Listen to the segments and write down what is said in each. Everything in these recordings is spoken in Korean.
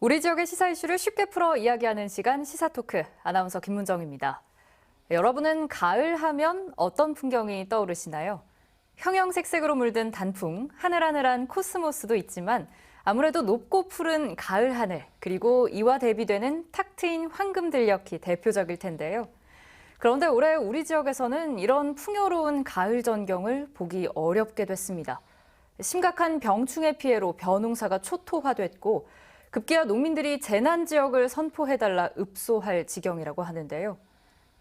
우리 지역의 시사 이슈를 쉽게 풀어 이야기하는 시간 시사토크, 아나운서 김문정입니다. 여러분은 가을 하면 어떤 풍경이 떠오르시나요? 형형색색으로 물든 단풍, 하늘하늘한 코스모스도 있지만 아무래도 높고 푸른 가을 하늘, 그리고 이와 대비되는 탁 트인 황금들녘이 대표적일 텐데요. 그런데 올해 우리 지역에서는 이런 풍요로운 가을 전경을 보기 어렵게 됐습니다. 심각한 병충해 피해로 벼농사가 초토화됐고 급기야 농민들이 재난 지역을 선포해달라 읍소할 지경이라고 하는데요.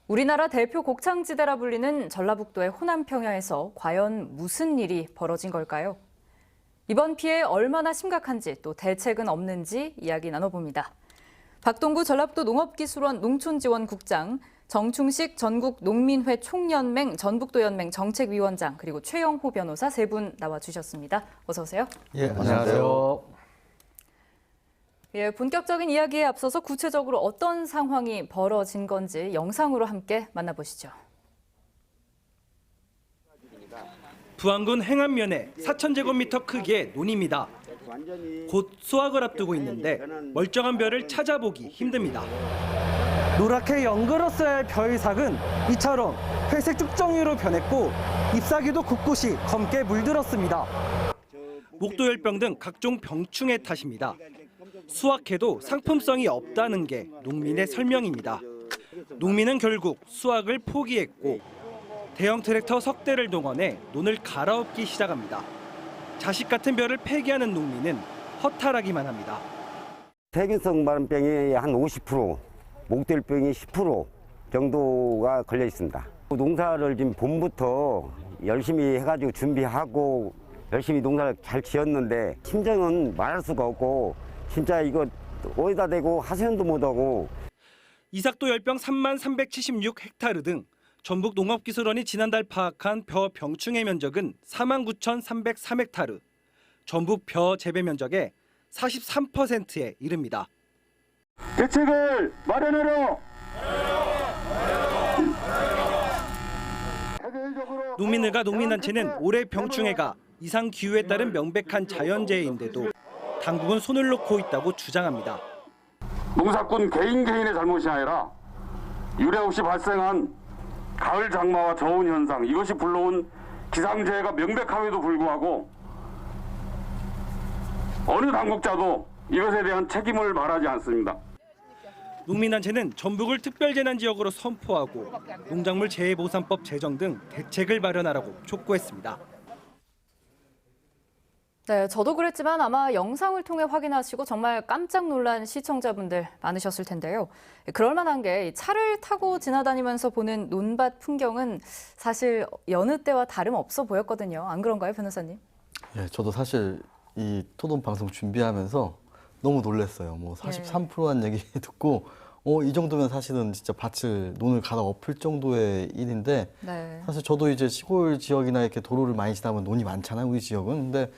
우리나라 대표 곡창지대라 불리는 전라북도의 호남평야에서 과연 무슨 일이 벌어진 걸까요? 이번 피해 얼마나 심각한지 또 대책은 없는지 이야기 나눠봅니다. 박동구 전라북도 농업기술원 농촌지원국장, 정충식 전국농민회 총연맹 전북도연맹 정책위원장, 그리고 최영호 변호사 세 분 나와주셨습니다. 어서 오세요. 예, 안녕하세요. 예, 본격적인 이야기에 앞서서 구체적으로 어떤 상황이 벌어진 건지 영상으로 함께 만나보시죠. 부안군 행안면에 4,000제곱미터 크기의 논입니다. 곧 수확을 앞두고 있는데 멀쩡한 벼를 찾아보기 힘듭니다. 노랗게 연그렀어야 할 벼이삭은 이처럼 회색 쭉정이로 변했고 잎사귀도 곳곳이 검게 물들었습니다. 목도열병 등 각종 병충해 탓입니다. 수확해도 상품성이 없다는 게 농민의 설명입니다. 농민은 결국 수확을 포기했고 대형 트랙터 석 대를 동원해 논을 갈아엎기 시작합니다. 자식 같은 벼를 폐기하는 농민은 허탈하기만 합니다. 세균성 마름병이 한 50%, 목도열병이 10% 정도가 걸려 있습니다. 농사를 지금 봄부터 열심히 해가지고 준비하고 열심히 농사를 잘 지었는데 심정은 말할 수가 없고 진짜 이거 어디다 대고 하소연도 못하고. 이삭도 열병 33,376헥타르 등 전북 농업기술원이 지난달 파악한 벼 병충해 면적은 49,303헥타르, 전북 벼 재배 면적의 43%에 이릅니다. 대책을 마련하라. 농민들과 농민단체는 올해 병충해가 이상 기후에 따른 명백한 자연재해인데도 당국은 손을 놓고 있다고 주장합니다. 농사꾼 개인의 잘못이 아니라 유례 없이 발생한 가을 장마와 저온 현상, 이것이 불러온 기상재해가 명백함에도 불구하고 어느 당국자도 이것에 대한 책임을 말하지 않습니다. 농민단체는 전북을 특별재난지역으로 선포하고 농작물 재해보상법 제정 등 대책을 마련하라고 촉구했습니다. 네, 저도 그랬지만 아마 영상을 통해 확인하시고 정말 깜짝 놀란 시청자분들 많으셨을 텐데요. 그럴 만한 게 차를 타고 지나다니면서 보는 논밭 풍경은 사실 여느 때와 다름없어 보였거든요. 안 그런가요, 변호사님? 예, 저도 사실 이 토론 방송 준비하면서 너무 놀랐어요. 뭐 43%란 얘기 듣고 이 정도면 사실은 진짜 논을 갈아엎을 정도의 일인데 네. 사실 저도 이제 시골 지역이나 이렇게 도로를 많이 지나면 논이 많잖아요, 우리 지역은. 근데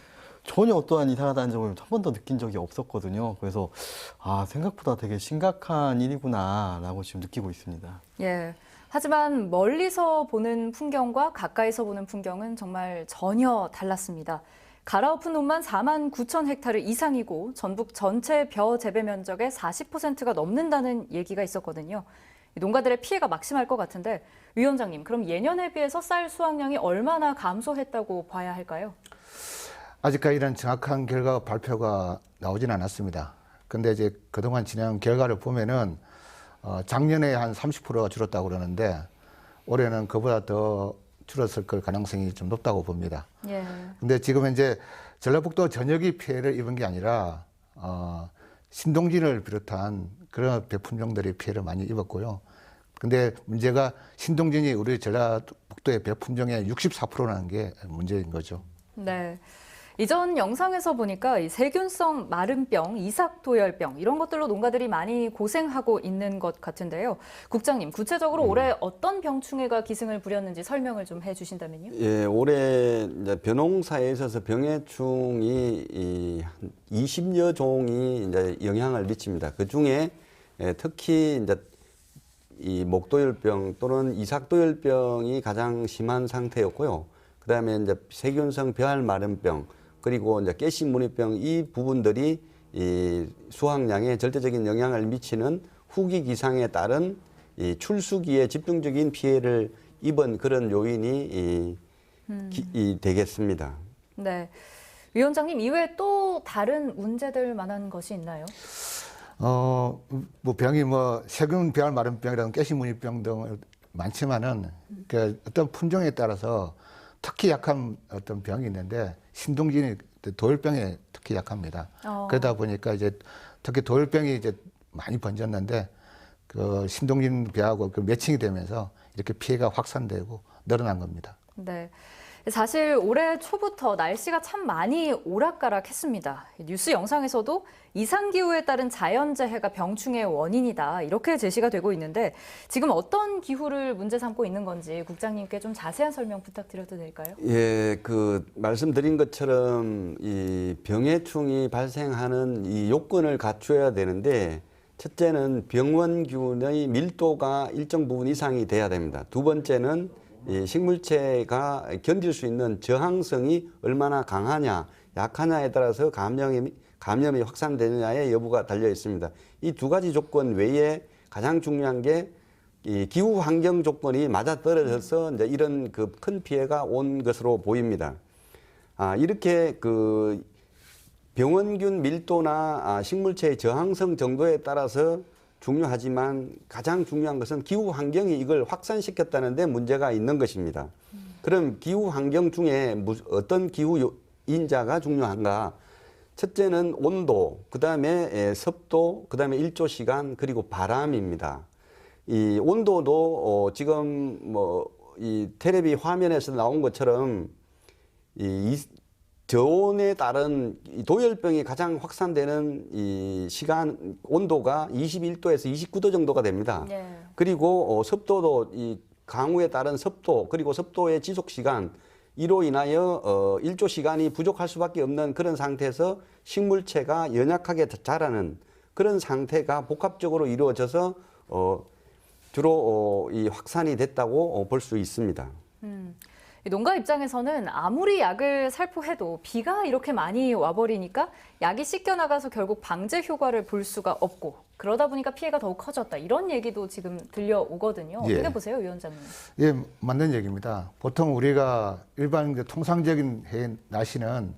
전혀 어떠한 이상하다는 점을 한 번도 느낀 적이 없었거든요. 그래서 생각보다 되게 심각한 일이구나라고 지금 느끼고 있습니다. 예. 하지만 멀리서 보는 풍경과 가까이서 보는 풍경은 정말 전혀 달랐습니다. 갈아엎은 논만 49,000헥타르 이상이고 전북 전체 벼 재배 면적의 40%가 넘는다는 얘기가 있었거든요. 농가들의 피해가 막심할 것 같은데 위원장님, 그럼 예년에 비해서 쌀 수확량이 얼마나 감소했다고 봐야 할까요? 아직까지 이런 정확한 결과 발표가 나오진 않았습니다. 근데 이제 그동안 진행 결과를 보면은 작년에 한 30%가 줄었다고 그러는데 올해는 그보다 더 줄었을 걸 가능성이 좀 높다고 봅니다. 예. 근데 지금 현재 전라북도 전역이 피해를 입은 게 아니라 신동진을 비롯한 그런 배품종들이 피해를 많이 입었고요. 근데 문제가 신동진이 우리 전라북도의 배품종의 64%라는 게 문제인 거죠. 네. 이전 영상에서 보니까 이 세균성 마름병, 이삭도열병 이런 것들로 농가들이 많이 고생하고 있는 것 같은데요. 국장님, 구체적으로 올해 어떤 병충해가 기승을 부렸는지 설명을 좀 해주신다면요. 예, 올해 이제 벼농사에 있어서 병해충이 20여 종이 이제 영향을 미칩니다. 그 중에 특히 이제 이 목도열병 또는 이삭도열병이 가장 심한 상태였고요. 그다음에 이제 세균성 벼알 마름병 그리고 이제 깨씨무늬병 이 부분들이 이 수확량에 절대적인 영향을 미치는 후기 기상에 따른 이 출수기에 집중적인 피해를 입은 그런 요인이 되겠습니다. 네. 위원장님, 이외에 또 다른 문제될 만한 것이 있나요? 뭐 병이 뭐 세균 배알 마른병이라든 가시무늬병 등 많지만은 그 어떤 품종에 따라서 특히 약한 어떤 병이 있는데 신동진이 도열병에 특히 약합니다. 그러다 보니까 이제 특히 도열병이 이제 많이 번졌는데 그 신동진 배하고 그 매칭이 되면서 이렇게 피해가 확산되고 늘어난 겁니다. 네. 사실 올해 초부터 날씨가 참 많이 오락가락했습니다. 뉴스 영상에서도 이상기후에 따른 자연재해가 병충해의 원인이다, 이렇게 제시가 되고 있는데 지금 어떤 기후를 문제 삼고 있는 건지 국장님께 좀 자세한 설명 부탁드려도 될까요? 예, 그 말씀드린 것처럼 이 병해충이 발생하는 이 요건을 갖춰야 되는데 첫째는 병원균의 밀도가 일정 부분 이상이 돼야 됩니다. 두 번째는 이 식물체가 견딜 수 있는 저항성이 얼마나 강하냐, 약하냐에 따라서 감염이 확산되느냐의 여부가 달려 있습니다. 이 두 가지 조건 외에 가장 중요한 게 이 기후 환경 조건이 맞아떨어져서 이제 이런 그 큰 피해가 온 것으로 보입니다. 이렇게 그 병원균 밀도나 식물체의 저항성 정도에 따라서 중요하지만 가장 중요한 것은 기후 환경이 이걸 확산시켰다는 데 문제가 있는 것입니다. 그럼 기후 환경 중에 어떤 기후 인자가 중요한가? 첫째는 온도, 그다음에 습도, 그다음에 일조 시간, 그리고 바람입니다. 이 온도도 지금 뭐 이 텔레비 화면에서 나온 것처럼 이 저온에 따른 도열병이 가장 확산되는 이 시간 온도가 21도에서 29도 정도가 됩니다. 네. 그리고 습도도 이 강우에 따른 습도, 그리고 습도의 지속 시간, 이로 인하여 일조 시간이 부족할 수밖에 없는 그런 상태에서 식물체가 연약하게 자라는 그런 상태가 복합적으로 이루어져서 주로 이 확산이 됐다고 볼 수 있습니다. 농가 입장에서는 아무리 약을 살포해도 비가 이렇게 많이 와버리니까 약이 씻겨나가서 결국 방제 효과를 볼 수가 없고 그러다 보니까 피해가 더욱 커졌다, 이런 얘기도 지금 들려오거든요. 예. 어떻게 보세요, 위원장님? 예, 맞는 얘기입니다. 보통 우리가 일반 통상적인 해의 날씨는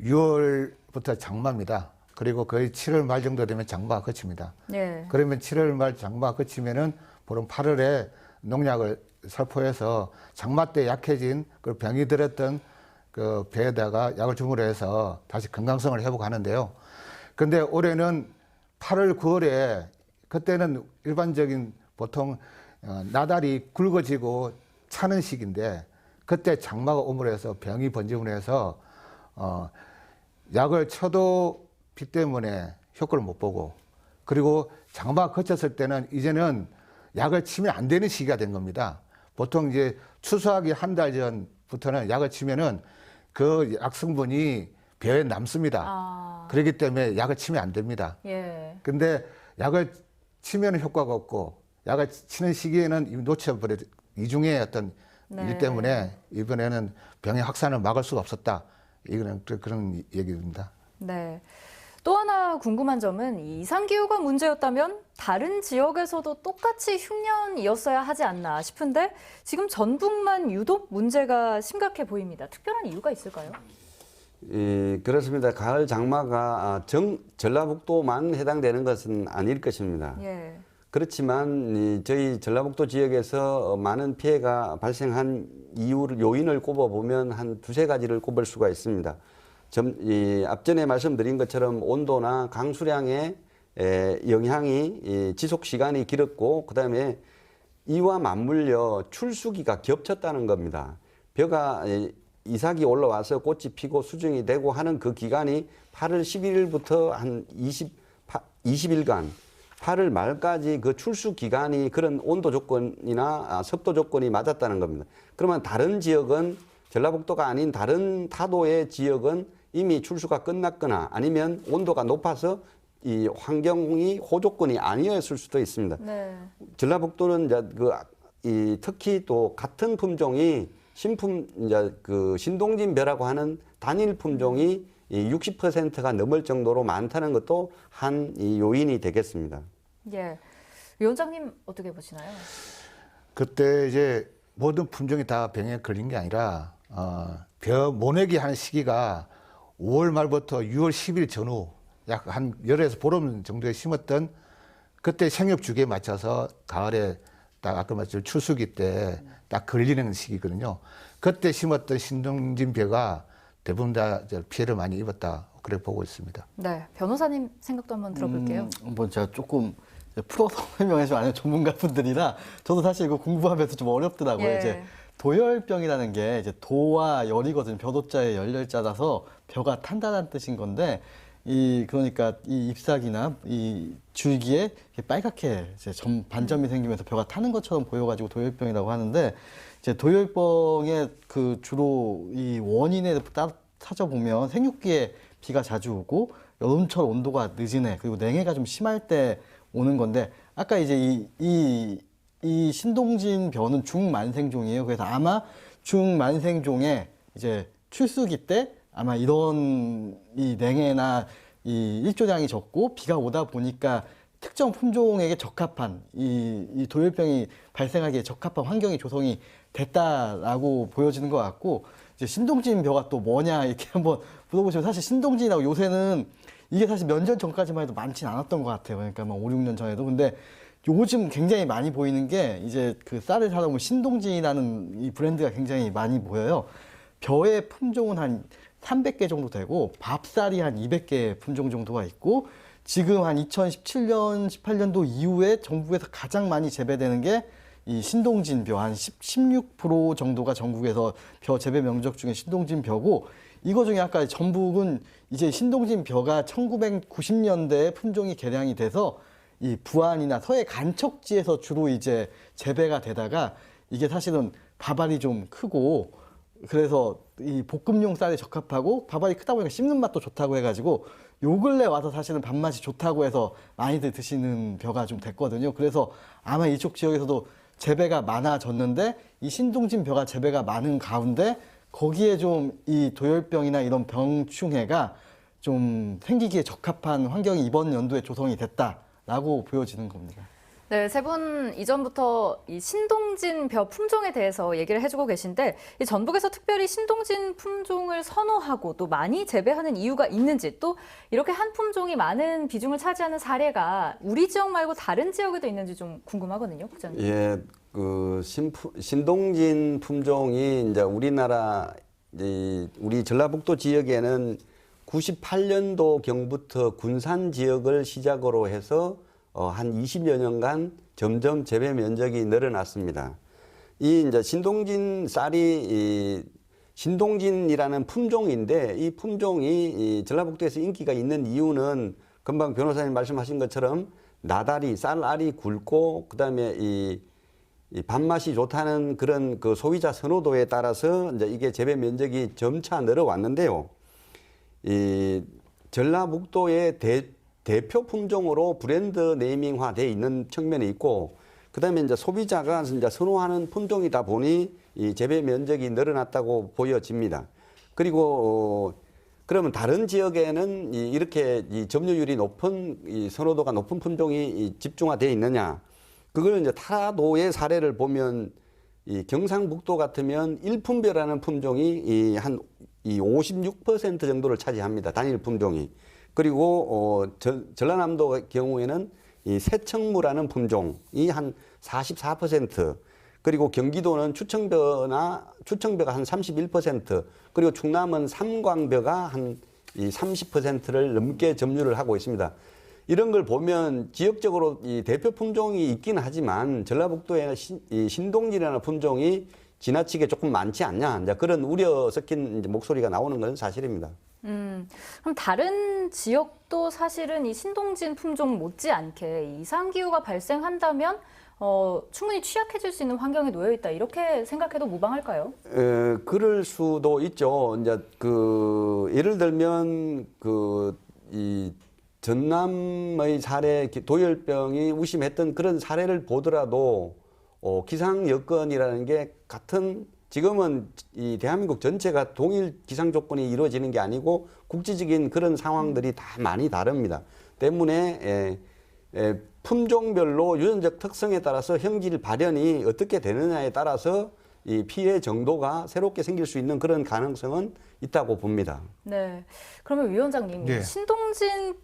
6월부터 장마입니다. 그리고 거의 7월 말 정도 되면 장마가 그칩니다. 예. 그러면 7월 말 장마가 그치면은 보름 8월에 농약을 살포해서 장마 때 약해진 그 병이 들었던 그 배에다가 약을 주물러 해서 다시 건강성을 회복하는데요. 근데 올해는 8월, 9월에 그때는 일반적인 보통 나달이 굵어지고 차는 시기인데 그때 장마가 오므로 해서 병이 번짐으로 해서 약을 쳐도 비 때문에 효과를 못 보고, 그리고 장마가 그쳤을 때는 이제는 약을 치면 안 되는 시기가 된 겁니다. 보통 이제 추수하기 한 달 전부터는 약을 치면은 그 약 성분이 배에 남습니다. 그렇기 때문에 약을 치면 안 됩니다. 예. 근데 약을 치면 효과가 없고 약을 치는 시기에는 이미 놓쳐버려 이중의 어떤 일 때문에 이번에는 병의 확산을 막을 수가 없었다. 이거는 그런 얘기입니다. 네. 또 하나 궁금한 점은 이상기후가 문제였다면 다른 지역에서도 똑같이 흉년이었어야 하지 않나 싶은데 지금 전북만 유독 문제가 심각해 보입니다. 특별한 이유가 있을까요? 그렇습니다. 가을 장마가 전라북도만 해당되는 것은 아닐 것입니다. 예. 그렇지만 저희 전라북도 지역에서 많은 피해가 발생한 요인을 꼽아보면 한 두세 가지를 꼽을 수가 있습니다. 앞전에 말씀드린 것처럼 온도나 강수량의 영향이 지속 시간이 길었고, 그다음에 이와 맞물려 출수기가 겹쳤다는 겁니다. 벼가 이삭이 올라와서 꽃이 피고 수정이 되고 하는 그 기간이 8월 11일부터 한 20일간 8월 말까지 그 출수 기간이 그런 온도 조건이나 습도 조건이 맞았다는 겁니다. 그러면 다른 지역은, 전라북도가 아닌 다른 타도의 지역은 이미 출수가 끝났거나 아니면 온도가 높아서 이 환경이 호조건이 아니었을 수도 있습니다. 네. 전라북도는 이제 특히 또 같은 품종이 신동진벼라고 하는 단일 품종이 이 60%가 넘을 정도로 많다는 것도 한 이 요인이 되겠습니다. 예. 위원장님 어떻게 보시나요? 그때 이제 모든 품종이 다 병에 걸린 게 아니라 모내기 하는 시기가 5월 말부터 6월 10일 전후 약 한 열에서 보름 정도에 심었던 그때 생육 주기에 맞춰서 가을에 딱 아까 말씀 추수기 때 딱 걸리는 시기거든요. 그때 심었던 신동진벼가 대부분 다 피해를 많이 입었다 그래 보고 있습니다. 네, 변호사님 생각도 한번 들어볼게요. 한번 제가 조금 풀어서 설명해 주면 아는 전문가분들이라 저도 사실 이거 공부하면서 좀 어렵더라고요. 예. 이제 도열병이라는 게 이제 도와 열이거든요. 벼도자에 열자라서 벼가 탄다는 뜻인 건데 그러니까 이 잎사귀나 이 줄기에 빨갛게 이제 반점이 생기면서 벼가 타는 것처럼 보여가지고 도열병이라고 하는데 이제 도열병의 그 주로 이 원인에 찾아보면 생육기에 비가 자주 오고 여름철 온도가 늦은 해 그리고 냉해가 좀 심할 때 오는 건데 아까 이제 이 신동진 벼는 중만생종이에요. 그래서 아마 중만생종에 이제 출수기 때 아마 이런 이 냉해나 이 일조량이 적고 비가 오다 보니까 특정 품종에게 적합한 이 도열병이 발생하기에 적합한 환경이 조성이 됐다라고 보여지는 것 같고 이제 신동진 벼가 또 뭐냐 이렇게 한번 물어보시면 사실 신동진이라고 요새는 이게 사실 몇 년 전까지만 해도 많진 않았던 것 같아요. 그러니까 뭐 5, 6년 전에도. 근데 요즘 굉장히 많이 보이는 게 이제 그 쌀을 사다 보면 신동진이라는 이 브랜드가 굉장히 많이 보여요. 벼의 품종은 한 300개 정도 되고 밥쌀이 한 200개 품종 정도가 있고 지금 한 2017년, 18년도 이후에 전국에서 가장 많이 재배되는 게 이 신동진 벼 한 16% 정도가 전국에서 벼 재배 면적 중에 신동진 벼고 이거 중에 아까 전북은 이제 신동진 벼가 1990년대에 품종이 개량이 돼서 이 부안이나 서해 간척지에서 주로 이제 재배가 되다가 이게 사실은 밥알이 좀 크고 그래서 이 볶음용 쌀에 적합하고 밥알이 크다 보니까 씹는 맛도 좋다고 해가지고 요 근래 와서 사실은 밥맛이 좋다고 해서 많이들 드시는 벼가 좀 됐거든요. 그래서 아마 이쪽 지역에서도 재배가 많아졌는데 이 신동진 벼가 재배가 많은 가운데 거기에 좀 이 도열병이나 이런 병충해가 좀 생기기에 적합한 환경이 이번 연도에 조성이 됐다라고 보여지는 겁니다. 네, 세 분 이전부터 이 신동진 벼 품종에 대해서 얘기를 해주고 계신데 이 전북에서 특별히 신동진 품종을 선호하고 또 많이 재배하는 이유가 있는지 또 이렇게 한 품종이 많은 비중을 차지하는 사례가 우리 지역 말고 다른 지역에도 있는지 좀 궁금하거든요, 국장님. 예, 신동진 품종이 이제 우리나라 우리 전라북도 지역에는 98년도 경부터 군산 지역을 시작으로 해서 한 20여 년간 점점 재배 면적이 늘어났습니다. 이 이제 신동진 쌀이 신동진이라는 품종인데 이 품종이 이 전라북도에서 인기가 있는 이유는 금방 변호사님 말씀하신 것처럼 나달이 쌀알이 굵고 그다음에 이 밥맛이 좋다는 그런 그 소비자 선호도에 따라서 이제 이게 재배 면적이 점차 늘어왔는데요. 이 전라북도의 대표 품종으로 브랜드 네이밍화되어 있는 측면이 있고, 그다음에 이제 소비자가 이제 선호하는 품종이다 보니 이 재배 면적이 늘어났다고 보여집니다. 그리고 그러면 다른 지역에는 이렇게 이 점유율이 높은 이 선호도가 높은 품종이 집중화되어 있느냐? 그걸 이제 타도의 사례를 보면 이 경상북도 같으면 일품벼라는 품종이 한 56% 정도를 차지합니다. 단일 품종이. 그리고 전라남도 경우에는 이 새청무라는 품종이 한 44%, 그리고 경기도는 추청벼가 한 31%, 그리고 충남은 삼광벼가 한 30%를 넘게 점유를 하고 있습니다. 이런 걸 보면 지역적으로 이 대표 품종이 있긴 하지만 전라북도에 신동진이라는 품종이 지나치게 조금 많지 않냐, 이제 그런 우려 섞인 이제 목소리가 나오는 건 사실입니다. 그럼 다른 지역도 사실은 이 신동진 품종 못지않게 이상기후가 발생한다면 충분히 취약해질 수 있는 환경에 놓여 있다, 이렇게 생각해도 무방할까요? 그럴 수도 있죠. 이제 예를 들면 이 전남의 사례, 도열병이 우심했던 그런 사례를 보더라도 기상 여건이라는 게 같은 지금은 이 대한민국 전체가 동일 기상 조건이 이루어지는 게 아니고 국지적인 그런 상황들이 다 많이 다릅니다. 때문에 품종별로 유전적 특성에 따라서 형질 발현이 어떻게 되느냐에 따라서 이 피해 정도가 새롭게 생길 수 있는 그런 가능성은 있다고 봅니다. 네. 그러면 위원장님, 네. 신동진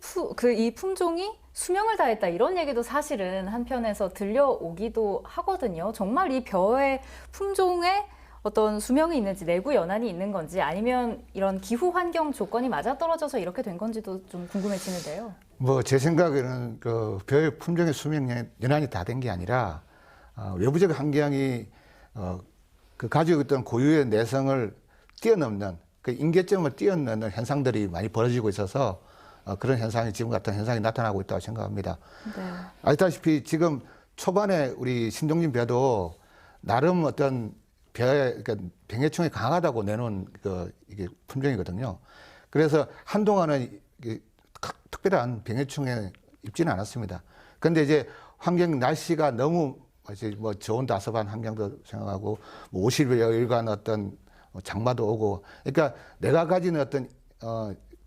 이 품종이 수명을 다했다 이런 얘기도 사실은 한편에서 들려오기도 하거든요. 정말 이 벼의 품종에 어떤 수명이 있는지 내구 연한이 있는 건지 아니면 이런 기후 환경 조건이 맞아떨어져서 이렇게 된 건지도 좀 궁금해지는데요. 뭐 제 생각에는 그 벼의 품종의 수명 연한이 다 된 게 아니라 외부적 환경이 그 가지고 있던 고유의 내성을 뛰어넘는 그 임계점을 뛰어넘는 현상들이 많이 벌어지고 있어서 그런 현상이 지금 같은 현상이 나타나고 있다고 생각합니다. 네. 아시다시피 지금 초반에 우리 신동진 벼도 나름 어떤 그러니까 병해충이 강하다고 내놓은 이게 품종이거든요. 그래서 한동안은 특별한 병해충에 입지는 않았습니다. 그런데 이제 환경 날씨가 너무 뭐 저온 다습한 환경도 생각하고 뭐 50여일간 어떤 장마도 오고, 그러니까 내가 가진 어떤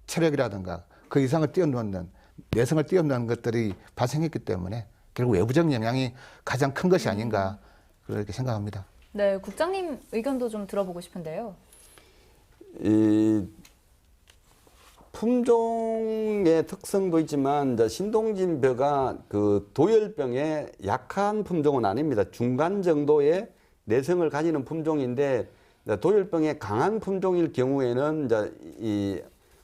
체력이라든가 그 이상을 뛰어넘는 내성을 뛰어넘는 것들이 발생했기 때문에 결국 외부적 영향이 가장 큰 것이 아닌가 그렇게 생각합니다. 네, 국장님 의견도 좀 들어보고 싶은데요. 이 품종의 특성도 있지만 이제 신동진 벼가 그 도열병에 약한 품종은 아닙니다. 중간 정도의 내성을 가지는 품종인데 도열병에 강한 품종일 경우에는 이제 이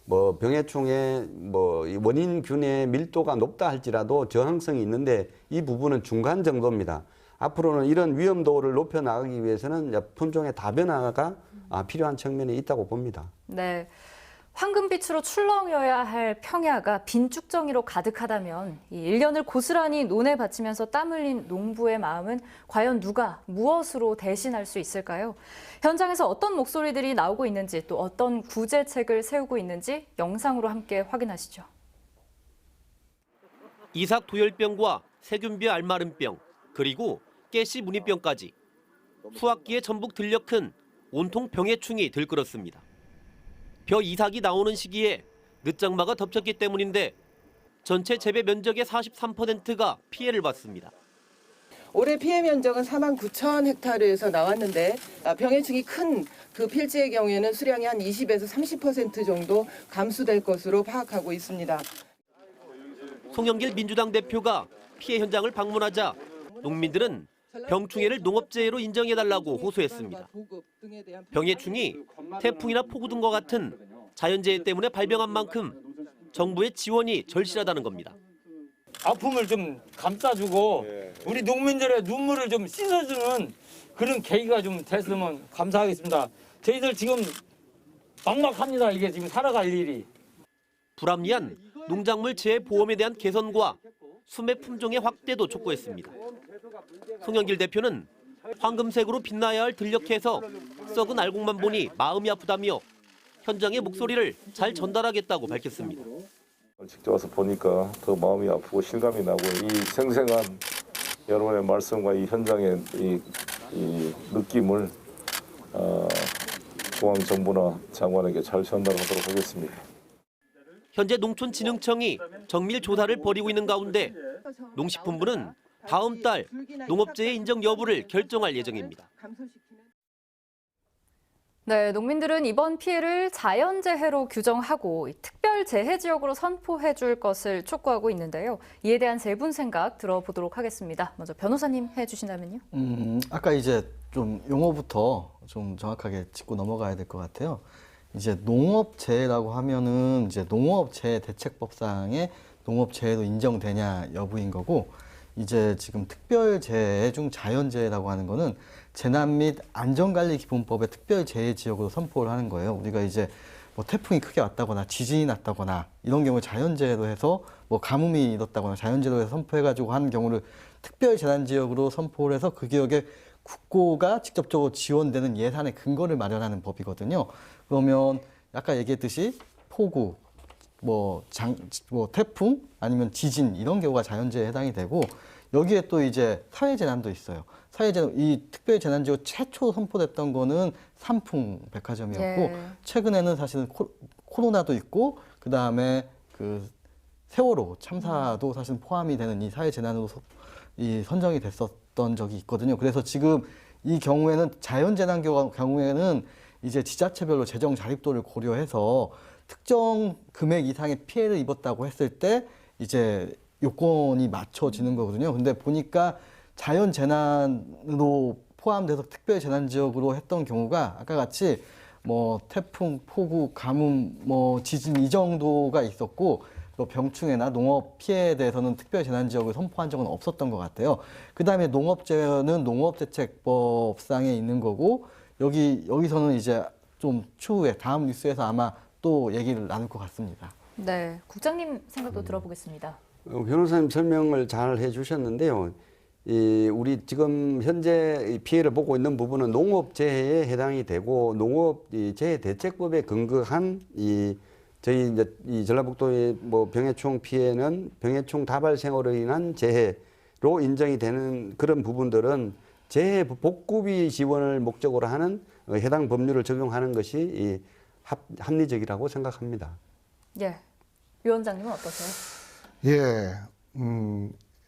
뭐 병해충의 뭐 원인균의 밀도가 높다 할지라도 저항성이 있는데 이 부분은 중간 정도입니다. 앞으로는 이런 위험도를 높여 나가기 위해서는 이제 품종의 다변화가 필요한 측면이 있다고 봅니다. 네. 황금빛으로 출렁여야 할 평야가 빈죽정이로 가득하다면 이 1년을 고스란히 논에 바치면서 땀 흘린 농부의 마음은 과연 누가 무엇으로 대신할 수 있을까요? 현장에서 어떤 목소리들이 나오고 있는지 또 어떤 구제책을 세우고 있는지 영상으로 함께 확인하시죠. 이삭 도열병과 세균비 알마름병 그리고 가시 무늬병까지 수확기에 전북 들려 큰 온통 병해충이 들끓었습니다. 벼 이삭이 나오는 시기에 늦장마가 덮쳤기 때문인데 전체 재배 면적의 43%가 피해를 봤습니다. 올해 피해 면적은 49,000헥타르에서 나왔는데 병해충이 큰 그 필지의 경우에는 수량이 한 20에서 30% 정도 감소될 것으로 파악하고 있습니다. 송영길 민주당 대표가 피해 현장을 방문하자 농민들은 병충해를 농업재해로 인정해달라고 호소했습니다. 병해충이 태풍이나 폭우 등과 같은 자연재해 때문에 발병한 만큼 정부의 지원이 절실하다는 겁니다. 아픔을 좀 감싸주고 우리 농민들의 눈물을 좀 씻어주는 그런 계기가 좀 됐으면 감사하겠습니다. 저희들 지금 막막합니다. 이게 지금 살아갈 일이. 불합리한 농작물 재해 보험에 대한 개선과 수매 품종의 확대도 촉구했습니다. 송영길 대표는 황금색으로 빛나야 할 들녘에서 썩은 알곡만 보니 마음이 아프다며 현장의 목소리를 잘 전달하겠다고 밝혔습니다. 직접 와서 보니까 더 마음이 아프고 실감이 나고 이 생생한 여러분의 말씀과 이 현장의 이 느낌을 중앙정부나 장관에게 잘 전달하도록 하겠습니다. 현재 농촌진흥청이 정밀 조사를 벌이고 있는 가운데 농식품부는 다음 달 농업재해 인정 여부를 결정할 예정입니다. 네, 농민들은 이번 피해를 자연재해로 규정하고 특별재해지역으로 선포해 줄 것을 촉구하고 있는데요. 이에 대한 세 분 생각 들어보도록 하겠습니다. 먼저 변호사님 해주신다면요. 아까 이제 좀 용어부터 좀 정확하게 짚고 넘어가야 될 것 같아요. 이제 농업재해라고 하면은 이제 농업재해 대책법상의 농업재해도 인정되냐 여부인 거고, 이제 지금 특별재해 중 자연재해라고 하는 거는 재난 및 안전관리기본법의 특별재해지역으로 선포를 하는 거예요. 우리가 이제 뭐 태풍이 크게 왔다거나 지진이 났다거나 이런 경우 자연재해로 해서 뭐 가뭄이 일었다거나 자연재해로 해서 선포해가지고 하는 경우를 특별재난지역으로 선포를 해서 그 지역에 국고가 직접적으로 지원되는 예산의 근거를 마련하는 법이거든요. 그러면 아까 얘기했듯이 폭우, 뭐 태풍 아니면 지진 이런 경우가 자연재해에 해당이 되고, 여기에 또 이제 사회재난도 있어요. 사회재난, 이 특별재난지역 최초 선포됐던 거는 삼풍 백화점이었고 예. 최근에는 사실은 코로나도 있고 그 다음에 그 세월호 참사도 사실 포함이 되는 이 사회재난으로 이 선정이 됐었던 적이 있거든요. 그래서 지금 이 경우에는 자연재난 경우에는 이제 지자체별로 재정 자립도를 고려해서 특정 금액 이상의 피해를 입었다고 했을 때 이제 요건이 맞춰지는 거거든요. 근데 보니까 자연재난으로 포함돼서 특별재난지역으로 했던 경우가 아까 같이 뭐 태풍, 폭우, 가뭄, 뭐 지진 이 정도가 있었고 또 병충해나 농업 피해에 대해서는 특별재난지역을 선포한 적은 없었던 것 같아요. 그 다음에 농업재해는 농업대책법상에 있는 거고 여기서는 이제 좀 추후에 다음 뉴스에서 아마 또 얘기를 나눌 것 같습니다. 네, 국장님 생각도 들어보겠습니다. 변호사님 설명을 잘 해주셨는데요. 우리 지금 현재 피해를 보고 있는 부분은 농업재해에 해당이 되고 농업재해대책법에 근거한 저희 이제 이 전라북도의 뭐 병해충 피해는 병해충 다발생으로 인한 재해로 인정이 되는 그런 부분들은 재해 복구비 지원을 목적으로 하는 해당 법률을 적용하는 것이 합리적이라고 생각합니다. 예, 위원장님은 어떠세요? 예,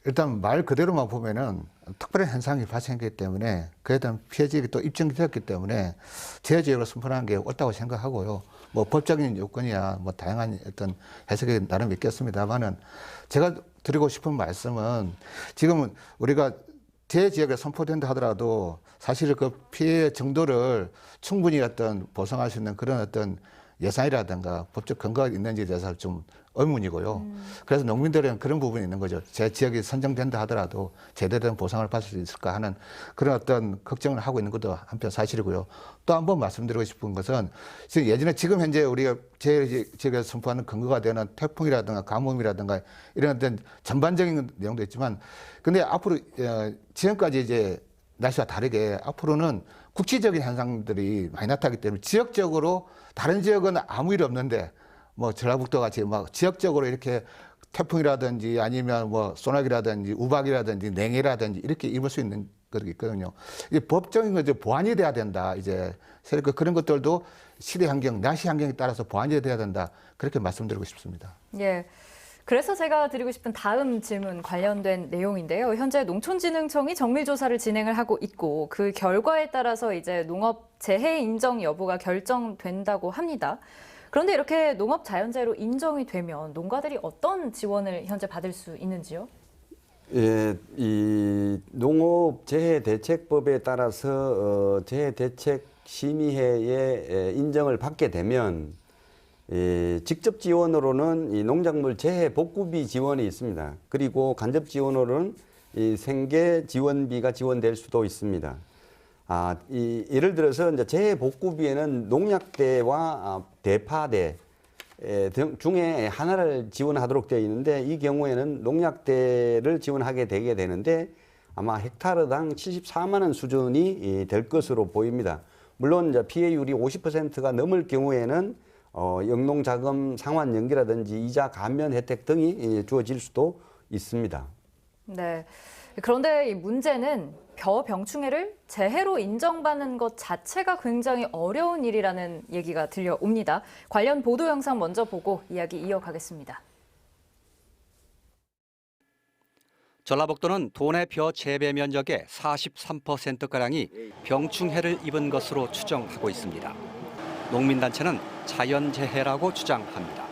일단 말 그대로만 보면은 특별한 현상이 발생했기 때문에 그에 대한 피해지역이 또 입증되었기 때문에 재해지역으로 선포하는 게 옳다고 생각하고요. 뭐 법적인 요건이야 뭐 다양한 어떤 해석이 나름 있겠습니다만은 제가 드리고 싶은 말씀은 지금은 우리가 재해지역에 선포된다 하더라도 사실 그 피해 정도를 충분히 어떤 보상할 수 있는 그런 어떤 예산이라든가 법적 근거가 있는지에 대해서 좀 의문이고요. 그래서 농민들은 그런 부분이 있는 거죠. 제 지역이 선정된다 하더라도 제대로 된 보상을 받을 수 있을까 하는 그런 어떤 걱정을 하고 있는 것도 한편 사실이고요. 또 한 번 말씀드리고 싶은 것은 지금 현재 우리가 제 지역에서 선포하는 근거가 되는 태풍이라든가 가뭄이라든가 이런 어떤 전반적인 내용도 있지만 근데 앞으로 지금까지 이제 날씨와 다르게 앞으로는 국지적인 현상들이 많이 나타나기 때문에 지역적으로 다른 지역은 아무 일 없는데 뭐 전라북도 같이 막 지역적으로 이렇게 태풍이라든지 아니면 뭐 소나기라든지 우박이라든지 냉해라든지 이렇게 입을 수 있는 것이 있거든요. 이제 법적인 거 이제 보완이 돼야 된다. 이제 그런 것들도 시대 환경, 날씨 환경에 따라서 보완이 돼야 된다. 그렇게 말씀드리고 싶습니다. 예. 그래서 제가 드리고 싶은 다음 질문 관련된 내용인데요. 현재 농촌진흥청이 정밀조사를 진행을 하고 있고 그 결과에 따라서 이제 농업 재해 인정 여부가 결정된다고 합니다. 그런데 이렇게 농업 자연재해로 인정이 되면 농가들이 어떤 지원을 현재 받을 수 있는지요? 예, 이 농업재해대책법에 따라서 재해대책심의회의 인정을 받게 되면 직접 지원으로는 이 농작물 재해 복구비 지원이 있습니다. 그리고 간접 지원으로는 이 생계 지원비가 지원될 수도 있습니다. 예를 들어서 이제 재해 복구비에는 농약대와 대파대 중에 하나를 지원하도록 되어 있는데 이 경우에는 농약대를 지원하게 되게 되는데 아마 헥타르당 74만 원 수준이 될 것으로 보입니다. 물론 이제 피해율이 50%가 넘을 경우에는 영농자금 상환 연기라든지 이자 감면 혜택 등이 주어질 수도 있습니다. 네. 그런데 이 문제는 벼병충해를 재해로 인정받는 것 자체가 굉장히 어려운 일이라는 얘기가 들려옵니다. 관련 보도 영상 먼저 보고 이야기 이어가겠습니다. 전라북도는 도내 벼 재배 면적의 43%가량이 병충해를 입은 것으로 추정하고 있습니다. 농민단체는 자연재해라고 주장합니다.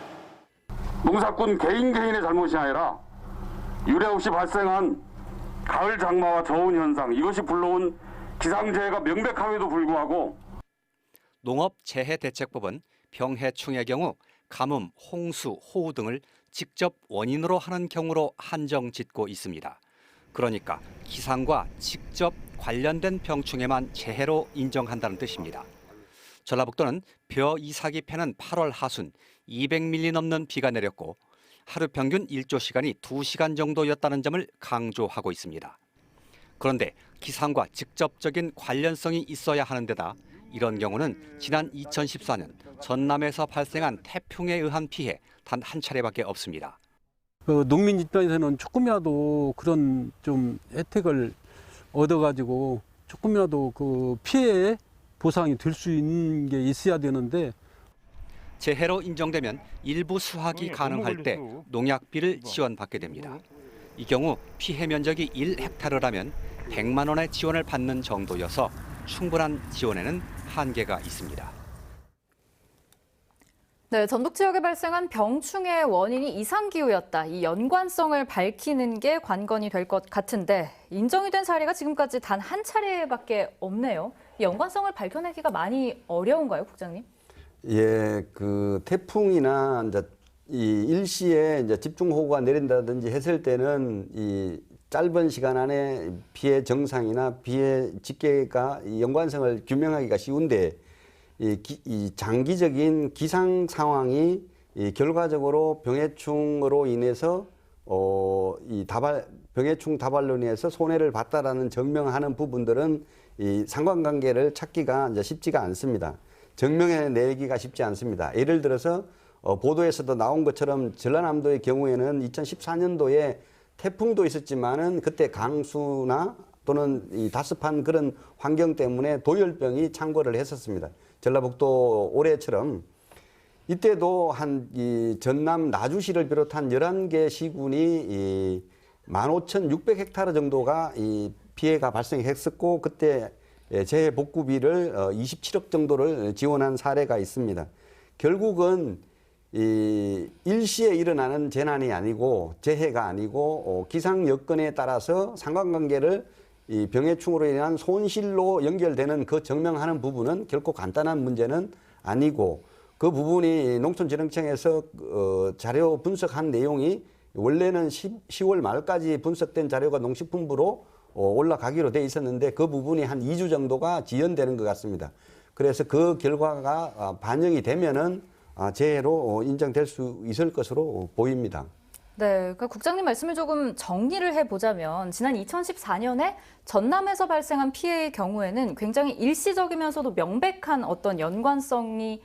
농사꾼 개인의 잘못이 아니라 유례 없이 발생한 가을 장마와 저온 현상, 이것이 불러온 기상재해가 명백함에도 불구하고 농업재해대책법은 병해충의 경우 가뭄, 홍수, 호우 등을 직접 원인으로 하는 경우로 한정 짓고 있습니다. 그러니까 기상과 직접 관련된 병충해만 재해로 인정한다는 뜻입니다. 전라북도는 벼 이삭이 패는 8월 하순 200mm 넘는 비가 내렸고 하루 평균 일조 시간이 2시간 정도였다는 점을 강조하고 있습니다. 그런데 기상과 직접적인 관련성이 있어야 하는 데다 이런 경우는 지난 2014년 전남에서 발생한 태풍에 의한 피해 단 한 차례밖에 없습니다. 농민 입장에서는 조금이라도 그런 좀 혜택을 얻어가지고 조금이라도 그 피해 보상이 될 수 있는 게 있어야 되는데 재해로 인정되면 일부 수확이 가능할 때 농약비를 지원받게 됩니다. 이 경우 피해 면적이 1헥타르라면 100만 원의 지원을 받는 정도여서 충분한 지원에는 한계가 있습니다. 네, 전북 지역에 발생한 병충해의 원인이 이상기후였다. 이 연관성을 밝히는 게 관건이 될 것 같은데 인정이 된 사례가 지금까지 단 한 차례밖에 없네요. 이 연관성을 밝혀내기가 많이 어려운가요, 국장님? 예, 그 태풍이나 이제 이 일시에 이제 집중호우가 내린다든지 했을 때는 이 짧은 시간 안에 피해 정상이나 피해 직계가 이 연관성을 규명하기가 쉬운데 이 장기적인 기상 상황이 이 결과적으로 병해충으로 인해서 병해충 다발로 인해서 손해를 봤다라는 증명하는 부분들은 이 상관관계를 찾기가 이제 쉽지가 않습니다. 증명해내기가 쉽지 않습니다. 예를 들어서 보도에서도 나온 것처럼 전라남도의 경우에는 2014년도에 태풍도 있었지만은 그때 강수나 또는 이 다습한 그런 환경 때문에 도열병이 창궐을 했었습니다. 전라북도 올해처럼 이때도 한 이 전남 나주시를 비롯한 11개 시군이 15,600헥타르 정도가 이 피해가 발생했었고 그때 재해 복구비를 27억 정도를 지원한 사례가 있습니다. 결국은 이 일시에 일어나는 재난이 아니고 재해가 아니고 기상 여건에 따라서 상관관계를 이 병해충으로 인한 손실로 연결되는 그 증명하는 부분은 결코 간단한 문제는 아니고 그 부분이 농촌진흥청에서 자료 분석한 내용이 원래는 10월 말까지 분석된 자료가 농식품부로 올라가기로 돼 있었는데 그 부분이 한 2주 정도가 지연되는 것 같습니다. 그래서 그 결과가 반영이 되면은 재해로 인정될 수 있을 것으로 보입니다. 네, 그러니까 국장님 말씀을 조금 정리를 해보자면 지난 2014년에 전남에서 발생한 피해의 경우에는 굉장히 일시적이면서도 명백한 어떤 연관성이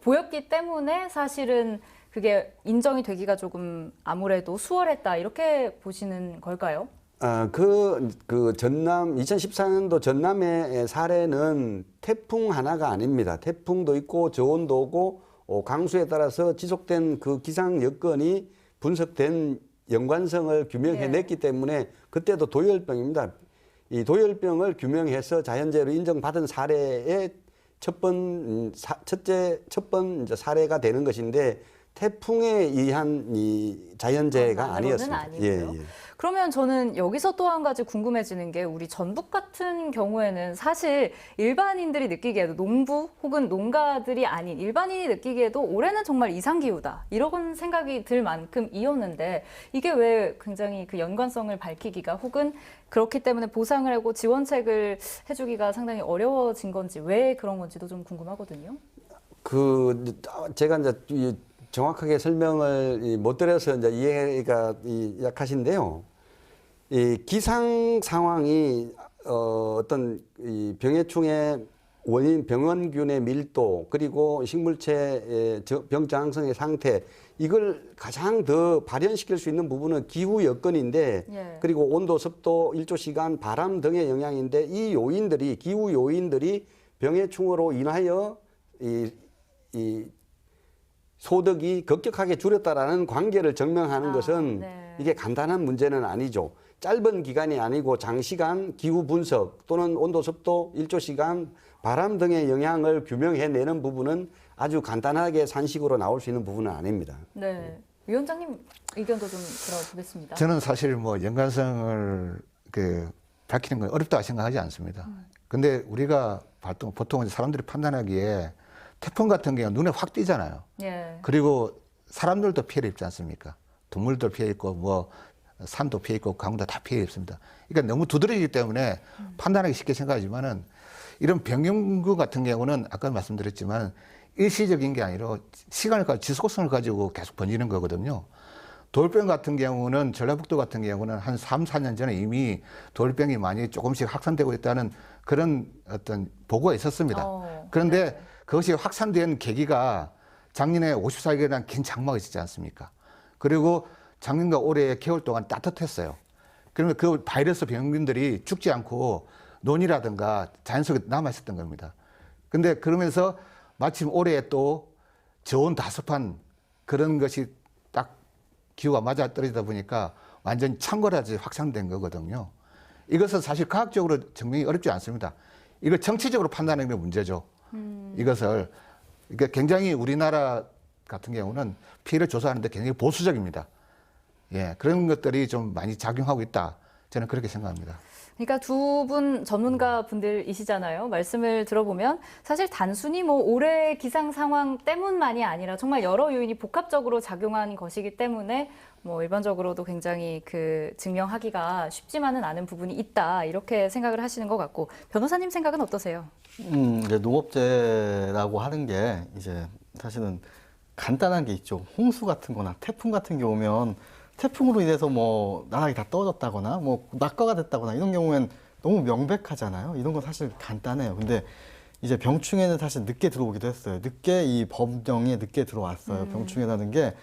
보였기 때문에 사실은 그게 인정이 되기가 조금 아무래도 수월했다 이렇게 보시는 걸까요? 그 전남 2014년도 전남의 사례는 태풍 하나가 아닙니다. 태풍도 있고 저온도 오고 강수에 따라서 지속된 그 기상 여건이 분석된 연관성을 규명해냈기 때문에 그때도 도열병입니다. 이 도열병을 규명해서 자연재해로 인정받은 사례의 첫 번 사례가 되는 것인데 태풍에 의한 이 자연재해가 아니었습니다. 예. 그러면 저는 여기서 또 한 가지 궁금해지는 게 우리 전북 같은 경우에는 사실 일반인들이 느끼기에도 농부 혹은 농가들이 아닌 일반인이 느끼기에도 올해는 정말 이상기후다 이런 생각이 들 만큼이었는데 이게 왜 굉장히 그 연관성을 밝히기가 혹은 그렇기 때문에 보상을 하고 지원책을 해주기가 상당히 어려워진 건지 왜 그런 건지도 좀 궁금하거든요. 제가 이제 정확하게 설명을 못 드려서 이제 이해가 약하신데요. 이 기상 상황이 어떤 이 병해충의 원인, 병원균의 밀도 그리고 식물체의 병장성의 상태 이걸 가장 더 발현시킬 수 있는 부분은 기후 여건인데 그리고 온도, 습도, 일조 시간, 바람 등의 영향인데 이 요인들이 기후 요인들이 병해충으로 인하여 이 소득이 급격하게 줄었다라는 관계를 증명하는 것은 이게 간단한 문제는 아니죠. 짧은 기간이 아니고 장시간 기후 분석 또는 온도, 습도, 일조 시간, 바람 등의 영향을 규명해내는 부분은 아주 간단하게 산식으로 나올 수 있는 부분은 아닙니다. 네, 위원장님 의견도 좀 들어보겠습니다. 저는 사실 뭐 연관성을 밝히는 건 어렵다고 생각하지 않습니다. 근데 우리가 보통 사람들이 판단하기에 태풍 같은 경우는 눈에 확 띄잖아요. 그리고 사람들도 피해를 입지 않습니까? 동물도 피해 있고 뭐 산도 피해 있고 강도 다 피해 입습니다. 그러니까 너무 두드러지기 때문에 판단하기 쉽게 생각하지만은 이런 병용구 같은 경우는 아까 말씀드렸지만 일시적인 게 아니라 시간을 가지고 지속성을 가지고 계속 번지는 거거든요. 돌병 같은 경우는 전라북도 같은 경우는 한 3, 4년 전에 이미 돌병이 많이 조금씩 확산되고 있다는 그런 어떤 보고가 있었습니다. 그런데 그것이 확산된 계기가 작년에 54일에 대한 긴 장마가 있었지 않습니까? 그리고 작년과 올해 겨울 동안 따뜻했어요. 그러면 그 바이러스 병균들이 죽지 않고 논이라든가 자연 속에 남아있었던 겁니다. 근데 그러면서 마침 올해 또 저온 다습한 그런 것이 딱 기후가 맞아떨어지다 보니까 완전히 창궐하지 확산된 거거든요. 이것은 사실 과학적으로 증명이 어렵지 않습니다. 이걸 정치적으로 판단하는 게 문제죠. 이것을. 그러니까 굉장히 우리나라 같은 경우는 피해를 조사하는데 굉장히 보수적입니다. 예, 그런 것들이 좀 많이 작용하고 있다. 저는 그렇게 생각합니다. 그러니까 두 분 전문가 분들이시잖아요. 말씀을 들어보면 사실 단순히 뭐 올해 기상 상황 때문만이 아니라 정말 여러 요인이 복합적으로 작용한 것이기 때문에 뭐 일반적으로도 굉장히 그 증명하기가 쉽지만은 않은 부분이 있다. 이렇게 생각을 하시는 것 같고 변호사님 생각은 어떠세요? 이제 농업재해라고 하는 게 이제 사실은 간단한 게 있죠. 홍수 같은 거나 태풍 같은 게 오면 태풍으로 인해서 뭐 나락이 다 떨어졌다거나 뭐 낙과가 됐다거나 이런 경우엔 너무 명백하잖아요. 이런 건 사실 간단해요. 근데 이제 병충해는 사실 늦게 들어오기도 했어요. 늦게 이 법령에 늦게 들어왔어요. 병충해라는 게.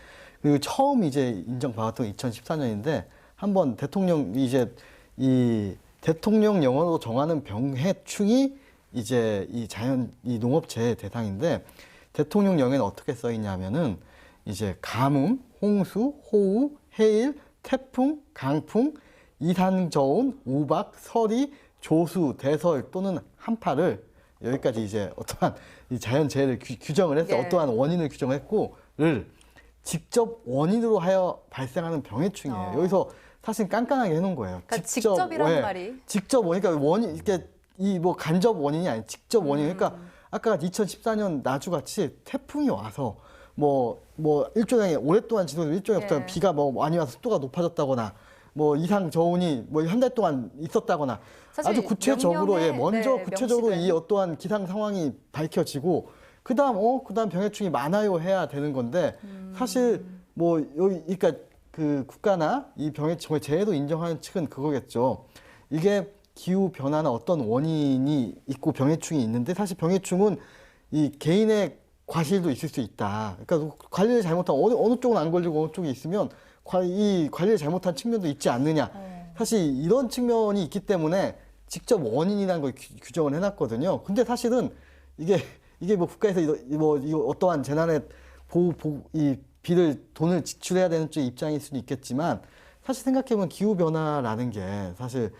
그리고 처음 이제 인정받았던 게 2014년인데 한번 대통령이 이제 이 대통령령으로 정하는 병해충이 이제 이 농업재해 대상인데 대통령령에는 어떻게 써 있냐면은 이제 가뭄, 홍수, 호우, 해일, 태풍, 강풍, 이산저온, 우박, 서리, 조수, 대설 또는 한파를 여기까지 이제 어떠한 이 자연재해를 규정을 했어요. 예. 어떠한 원인을 규정했고를 직접 원인으로 하여 발생하는 병해충이에요. 여기서 사실 깐깐하게 해놓은 거예요. 그러니까 직접이라는 말이. 직접 원인, 그러니까 원인, 이게 이 뭐 간접 원인이 아닌 직접 원인. 그러니까 아까 2014년 나주같이 태풍이 와서 뭐 일종의 오랫동안 지속된 일종의 어떤 비가 뭐 많이 와서 습도가 높아졌다거나 뭐 이상 저온이 뭐 한 달 동안 있었다거나 아주 구체적으로 먼저 구체적으로 이 어떠한 기상 상황이 밝혀지고 그다음 병해충이 많아요 해야 되는 건데 사실 뭐 여기 그러니까 그 국가나 이 병해충의 재해도 인정하는 측은 그거겠죠. 이게 기후 변화나 어떤 원인이 있고 병해충이 있는데 사실 병해충은 이 개인의 과실도 있을 수 있다. 그러니까 관리를 잘못한 어느 쪽은 안 걸리고 어느 쪽이 있으면 이 관리를 잘못한 측면도 있지 않느냐. 사실 이런 측면이 있기 때문에 직접 원인이라는 걸 규정을 해놨거든요. 근데 사실은 이게 뭐 국가에서 이거 어떠한 재난에 이 돈을 지출해야 되는 쪽의 입장일 수는 있겠지만 사실 생각해보면 기후 변화라는 게 사실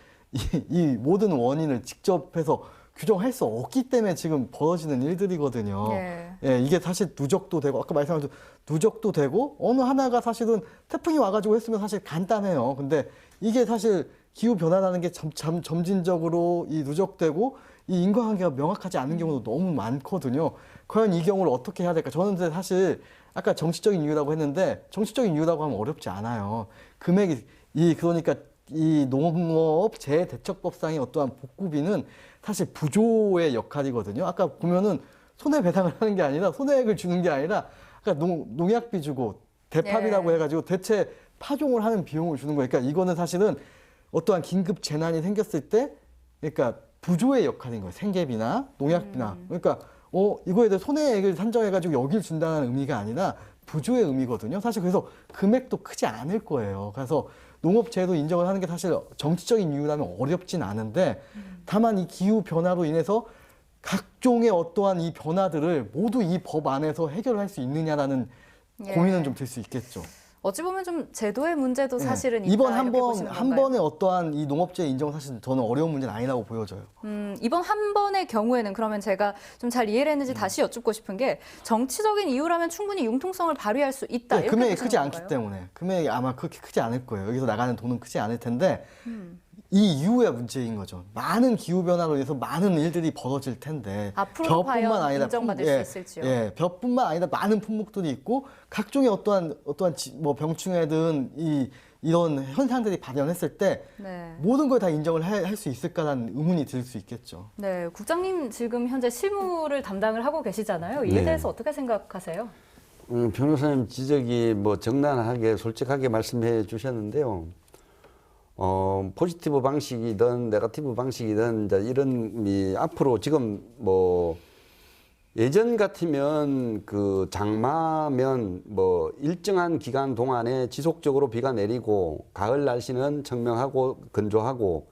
이 모든 원인을 직접 해서 규정할 수 없기 때문에 지금 벌어지는 일들이거든요. 예, 이게 사실 누적도 되고 아까 말씀하신 누적도 되고 어느 하나가 사실은 태풍이 와가지고 했으면 사실 간단해요. 근데 이게 사실 기후 변화라는 게 점진적으로 이 누적되고 이 인과관계가 명확하지 않은 경우도 너무 많거든요. 과연 이 경우를 어떻게 해야 될까? 저는 근데 사실 아까 정치적인 이유라고 했는데 정치적인 이유라고 하면 어렵지 않아요. 금액이 그러니까 이 농업재해대책법상의 어떠한 복구비는 사실 부조의 역할이거든요. 아까 보면은 손해배상을 하는 게 아니라 손해액을 주는 게 아니라 아까 농약비 주고 대파비라고 해가지고 대체 파종을 하는 비용을 주는 거예요. 그러니까 이거는 사실은 어떠한 긴급 재난이 생겼을 때 그러니까 부조의 역할인 거예요. 생계비나 농약비나. 그러니까 이거에 대해 손해액을 산정해가지고 여길 준다는 의미가 아니라 부조의 의미거든요. 사실 그래서 금액도 크지 않을 거예요. 그래서 농업재해도 인정을 하는 게 사실 정치적인 이유라면 어렵진 않은데 다만 이 기후 변화로 인해서 각종의 어떠한 이 변화들을 모두 이 법 안에서 해결할 수 있느냐라는 고민은 좀 들 수 있겠죠. 어찌 보면 좀 제도의 문제도 사실은 있다. 이번 한 건가요? 번에 어떠한 이 농업재해 인정 사실 저는 어려운 문제는 아니라고 보여져요. 이번 한 번의 경우에는 그러면 제가 좀 잘 이해를 했는지 다시 여쭙고 싶은 게 정치적인 이유라면 충분히 융통성을 발휘할 수 있다. 네, 이렇게 금액이 보시는 크지 건가요? 않기 때문에 금액이 아마 그렇게 크지 않을 거예요. 여기서 나가는 돈은 크지 않을 텐데 이 이후의 문제인 거죠. 많은 기후 변화로 인해서 많은 일들이 벌어질 텐데 앞으로 과연 인정받을 수 있을지요. 벼뿐만 아니라 많은 품목들이 있고 각종의 어떠한 뭐 병충해든 이런 현상들이 발현했을 때 모든 걸 다 인정을 할 수 있을까라는 의문이 들 수 있겠죠. 네, 국장님 지금 현재 실무를 담당을 하고 계시잖아요. 이에 대해서 어떻게 생각하세요? 변호사님 지적이 뭐 정당하게 솔직하게 말씀해 주셨는데요. 포지티브 방식이든 네거티브 방식이든 이제 이런 앞으로 지금 뭐 예전 같으면 그 장마면 뭐 일정한 기간 동안에 지속적으로 비가 내리고 가을 날씨는 청명하고 건조하고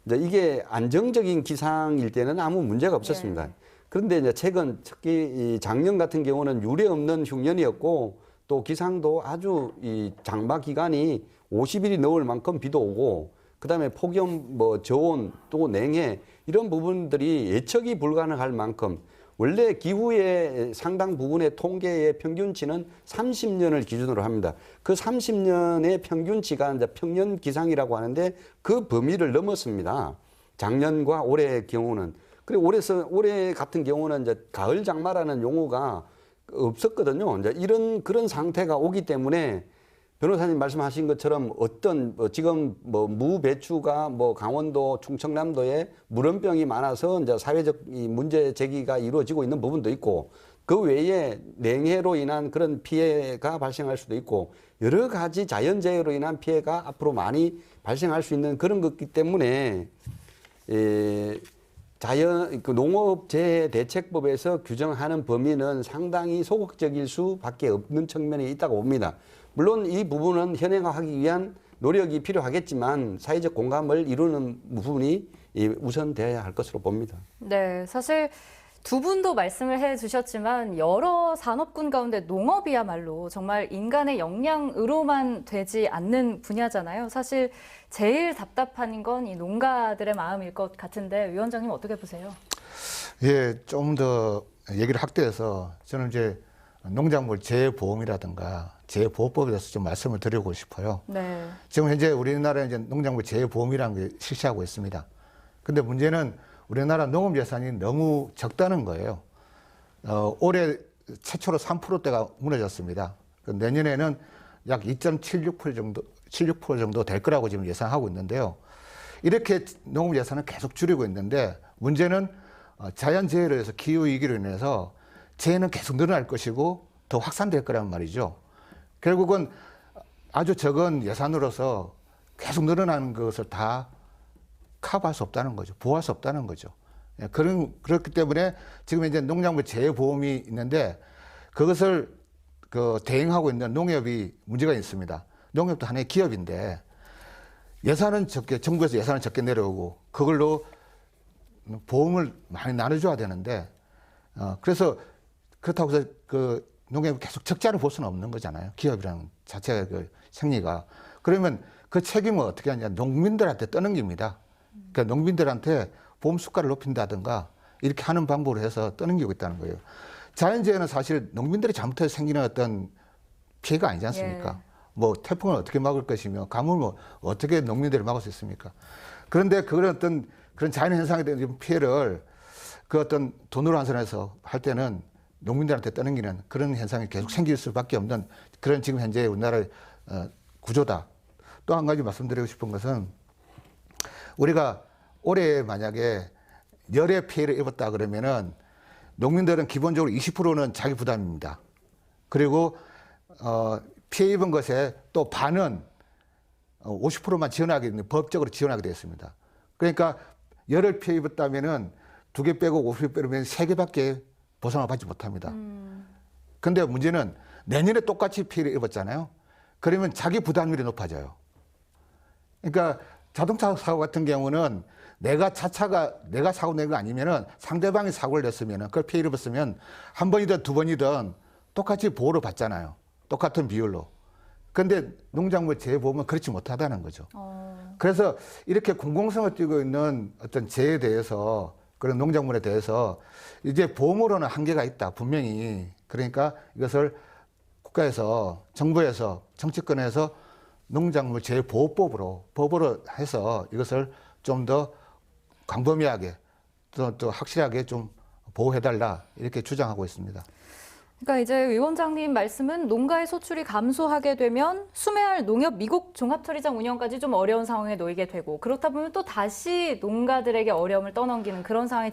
이제 이게 안정적인 기상일 때는 아무 문제가 없었습니다. 네. 그런데 이제 최근 특히 이 작년 같은 경우는 유례 없는 흉년이었고 또 기상도 아주 이 장마 기간이 50일이 넘을 만큼 비도 오고 그다음에 폭염, 뭐 저온 또 냉해 이런 부분들이 예측이 불가능할 만큼 원래 기후의 상당 부분의 통계의 평균치는 30년을 기준으로 합니다. 그 30년의 평균치가 이제 평년 기상이라고 하는데 그 범위를 넘었습니다. 작년과 올해의 경우는. 그리고 올해 같은 경우는 이제 가을 장마라는 용어가 없었거든요. 이제 그런 상태가 오기 때문에 변호사님 말씀하신 것처럼 어떤 지금 뭐 무배추가 뭐 강원도, 충청남도에 물원병이 많아서 이제 사회적 이 문제 제기가 이루어지고 있는 부분도 있고 그 외에 냉해로 인한 그런 피해가 발생할 수도 있고 여러 가지 자연재해로 인한 피해가 앞으로 많이 발생할 수 있는 그런 것이기 때문에 농업재해대책법에서 규정하는 범위는 상당히 소극적일 수밖에 없는 측면이 있다고 봅니다. 물론 이 부분은 현행화하기 위한 노력이 필요하겠지만 사회적 공감을 이루는 부분이 우선되어야 할 것으로 봅니다. 네, 사실 두 분도 말씀을 해주셨지만 여러 산업군 가운데 농업이야말로 정말 인간의 역량으로만 되지 않는 분야잖아요. 사실 제일 답답한 건 이 농가들의 마음일 것 같은데 위원장님 어떻게 보세요? 예, 좀 더 얘기를 확대해서 저는 이제 농작물 재해보험이라든가 재해보호법에 대해서 좀 말씀을 드리고 싶어요. 네. 지금 현재 우리나라에 이제 농작물 재해보험이라는 게 실시하고 있습니다. 근데 문제는 우리나라 농업 예산이 너무 적다는 거예요. 올해 최초로 3%대가 무너졌습니다. 내년에는 약 2.76% 정도 될 거라고 지금 예상하고 있는데요. 이렇게 농업 예산은 계속 줄이고 있는데 문제는 자연재해로 해서 기후위기로 인해서 재해는 계속 늘어날 것이고 더 확산될 거란 말이죠. 결국은 아주 적은 예산으로서 계속 늘어나는 것을 다 커버할 수 없다는 거죠. 보호할 수 없다는 거죠. 그렇기 때문에 지금 이제 농작물 재해보험이 있는데 그것을 대행하고 있는 농협이 문제가 있습니다. 농협도 하나의 기업인데 예산은 적게, 정부에서 예산은 적게 내려오고 그걸로 보험을 많이 나눠줘야 되는데 그래서 그렇다고 해서 그 농협이 계속 적자를 볼 수는 없는 거잖아요. 기업이라는 자체가 그 생리가. 그러면 그 책임을 어떻게 하냐. 농민들한테 떠넘깁니다. 그러니까 농민들한테 보험 수가를 높인다든가 이렇게 하는 방법으로 해서 떠넘기고 있다는 거예요. 자연재해는 사실 농민들이 잘못해서 생기는 어떤 피해가 아니지 않습니까? 예. 뭐 태풍을 어떻게 막을 것이며 가뭄을 어떻게 농민들이 막을 수 있습니까? 그런데 그런 자연현상에 대한 피해를 그 어떤 돈으로 환산해서 할 때는 농민들한테 떠넘기는 그런 현상이 계속 생길 수밖에 없는 그런 지금 현재 우리나라의 구조다. 또 한 가지 말씀드리고 싶은 것은 우리가 올해 만약에 열의 피해를 입었다 그러면은 농민들은 기본적으로 20%는 자기 부담입니다. 그리고 피해 입은 것에 또 반은 50%만 법적으로 지원하게 되어 있습니다. 그러니까 열을 피해 입었다면은 2개 빼고 50개 빼면 3개밖에 보상을 받지 못합니다. 근데 문제는 내년에 똑같이 피해를 입었잖아요. 그러면 자기 부담률이 높아져요. 그러니까 자동차 사고 같은 경우는 내가 사고 낸 거 아니면은 상대방이 사고를 냈으면은 그걸 피해 입었으면 한 번이든 두 번이든 똑같이 보호를 받잖아요. 똑같은 비율로. 근데 농작물 재해보험은 그렇지 못하다는 거죠. 그래서 이렇게 공공성을 띠고 있는 어떤 재해에 대해서 그런 농작물에 대해서 이제 보험으로는 한계가 있다. 분명히. 그러니까 이것을 국가에서 정부에서 정치권에서 농작물 재해보호법으로 법으로 해서 이것을 좀 더 광범위하게 또 확실하게 좀 보호해달라 이렇게 주장하고 있습니다. 그러니까 이제 위원장님 말씀은 농가의 소출이 감소하게 되면 수매할 농협 미국 종합처리장 운영까지 좀 어려운 상황에 놓이게 되고 그렇다 보면 또 다시 농가들에게 어려움을 떠넘기는 그런 상황이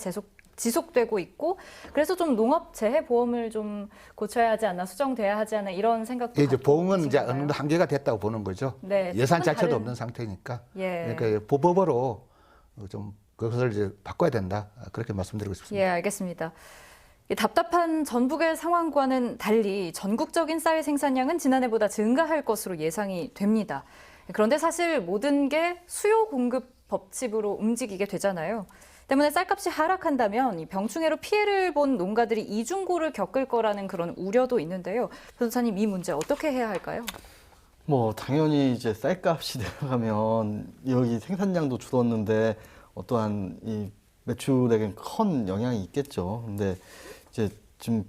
지속되고 있고 그래서 좀 농업 재해 보험을 좀 고쳐야 하지 않나 수정돼야 하지 않나 이런 생각도 이제 보험은 이제 어느 정도 한계가 됐다고 보는 거죠. 네, 예산 자체도 없는 상태니까. 예. 그러니까 법으로 좀 그것을 이제 바꿔야 된다. 그렇게 말씀드리고 싶습니다. 예, 알겠습니다. 이 답답한 전북의 상황과는 달리 전국적인 쌀 생산량은 지난해보다 증가할 것으로 예상이 됩니다. 그런데 사실 모든 게 수요 공급 법칙으로 움직이게 되잖아요. 때문에 쌀값이 하락한다면 이 병충해로 피해를 본 농가들이 이중고를 겪을 거라는 그런 우려도 있는데요. 변호사님, 이 문제 어떻게 해야 할까요? 뭐 당연히 이제 쌀값이 내려가면 여기 생산량도 줄었는데 어떠한 이 매출에겐 큰 영향이 있겠죠. 근데 이제 좀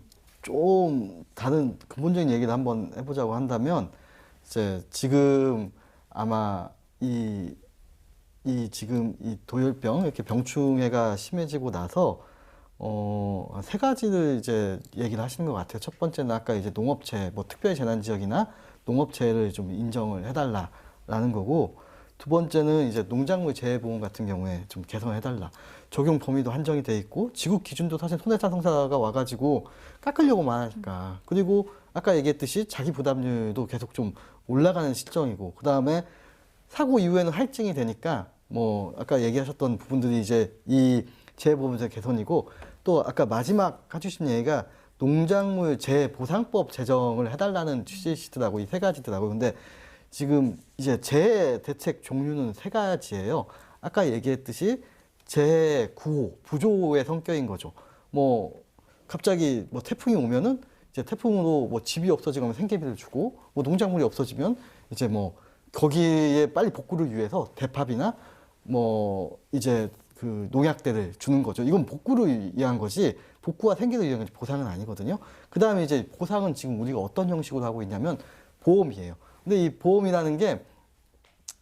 다른 근본적인 얘기를 한번 해보자고 한다면 이제 지금 아마 지금 이 도열병 이렇게 병충해가 심해지고 나서 세 가지를 이제 얘기를 하시는 것 같아요. 첫 번째는 아까 이제 농업체, 뭐 특별 재난 지역이나 농업체를 좀 인정을 해달라라는 거고, 두 번째는 이제 농작물 재해보험 같은 경우에 좀 개선해달라. 적용 범위도 한정이 돼 있고 지국 기준도 사실 손해배상사가 와가지고 깎으려고만 하니까. 그리고 아까 얘기했듯이 자기 부담률도 계속 좀 올라가는 시점이고, 그 다음에 사고 이후에는 할증이 되니까 뭐 아까 얘기하셨던 부분들이 이제 이 재해보험제 개선이고, 또 아까 마지막 해주신 얘기가 농작물 재해보상법 제정을 해달라는 취지시더라고. 이 세 가지더라고요. 근데 지금 이제 재해 대책 종류는 세 가지예요. 아까 얘기했듯이 재해 구호, 부조의 성격인 거죠. 뭐 갑자기 뭐 태풍이 오면은 이제 태풍으로 뭐 집이 없어지거나 생계비를 주고, 뭐 농작물이 없어지면 이제 뭐 거기에 빨리 복구를 위해서 대팝이나 뭐 이제 그 농약대를 주는 거죠. 이건 복구를 위한 거지 복구와 생계를 위한 거지 보상은 아니거든요. 그 다음에 이제 보상은 지금 우리가 어떤 형식으로 하고 있냐면 보험이에요. 근데 이 보험이라는 게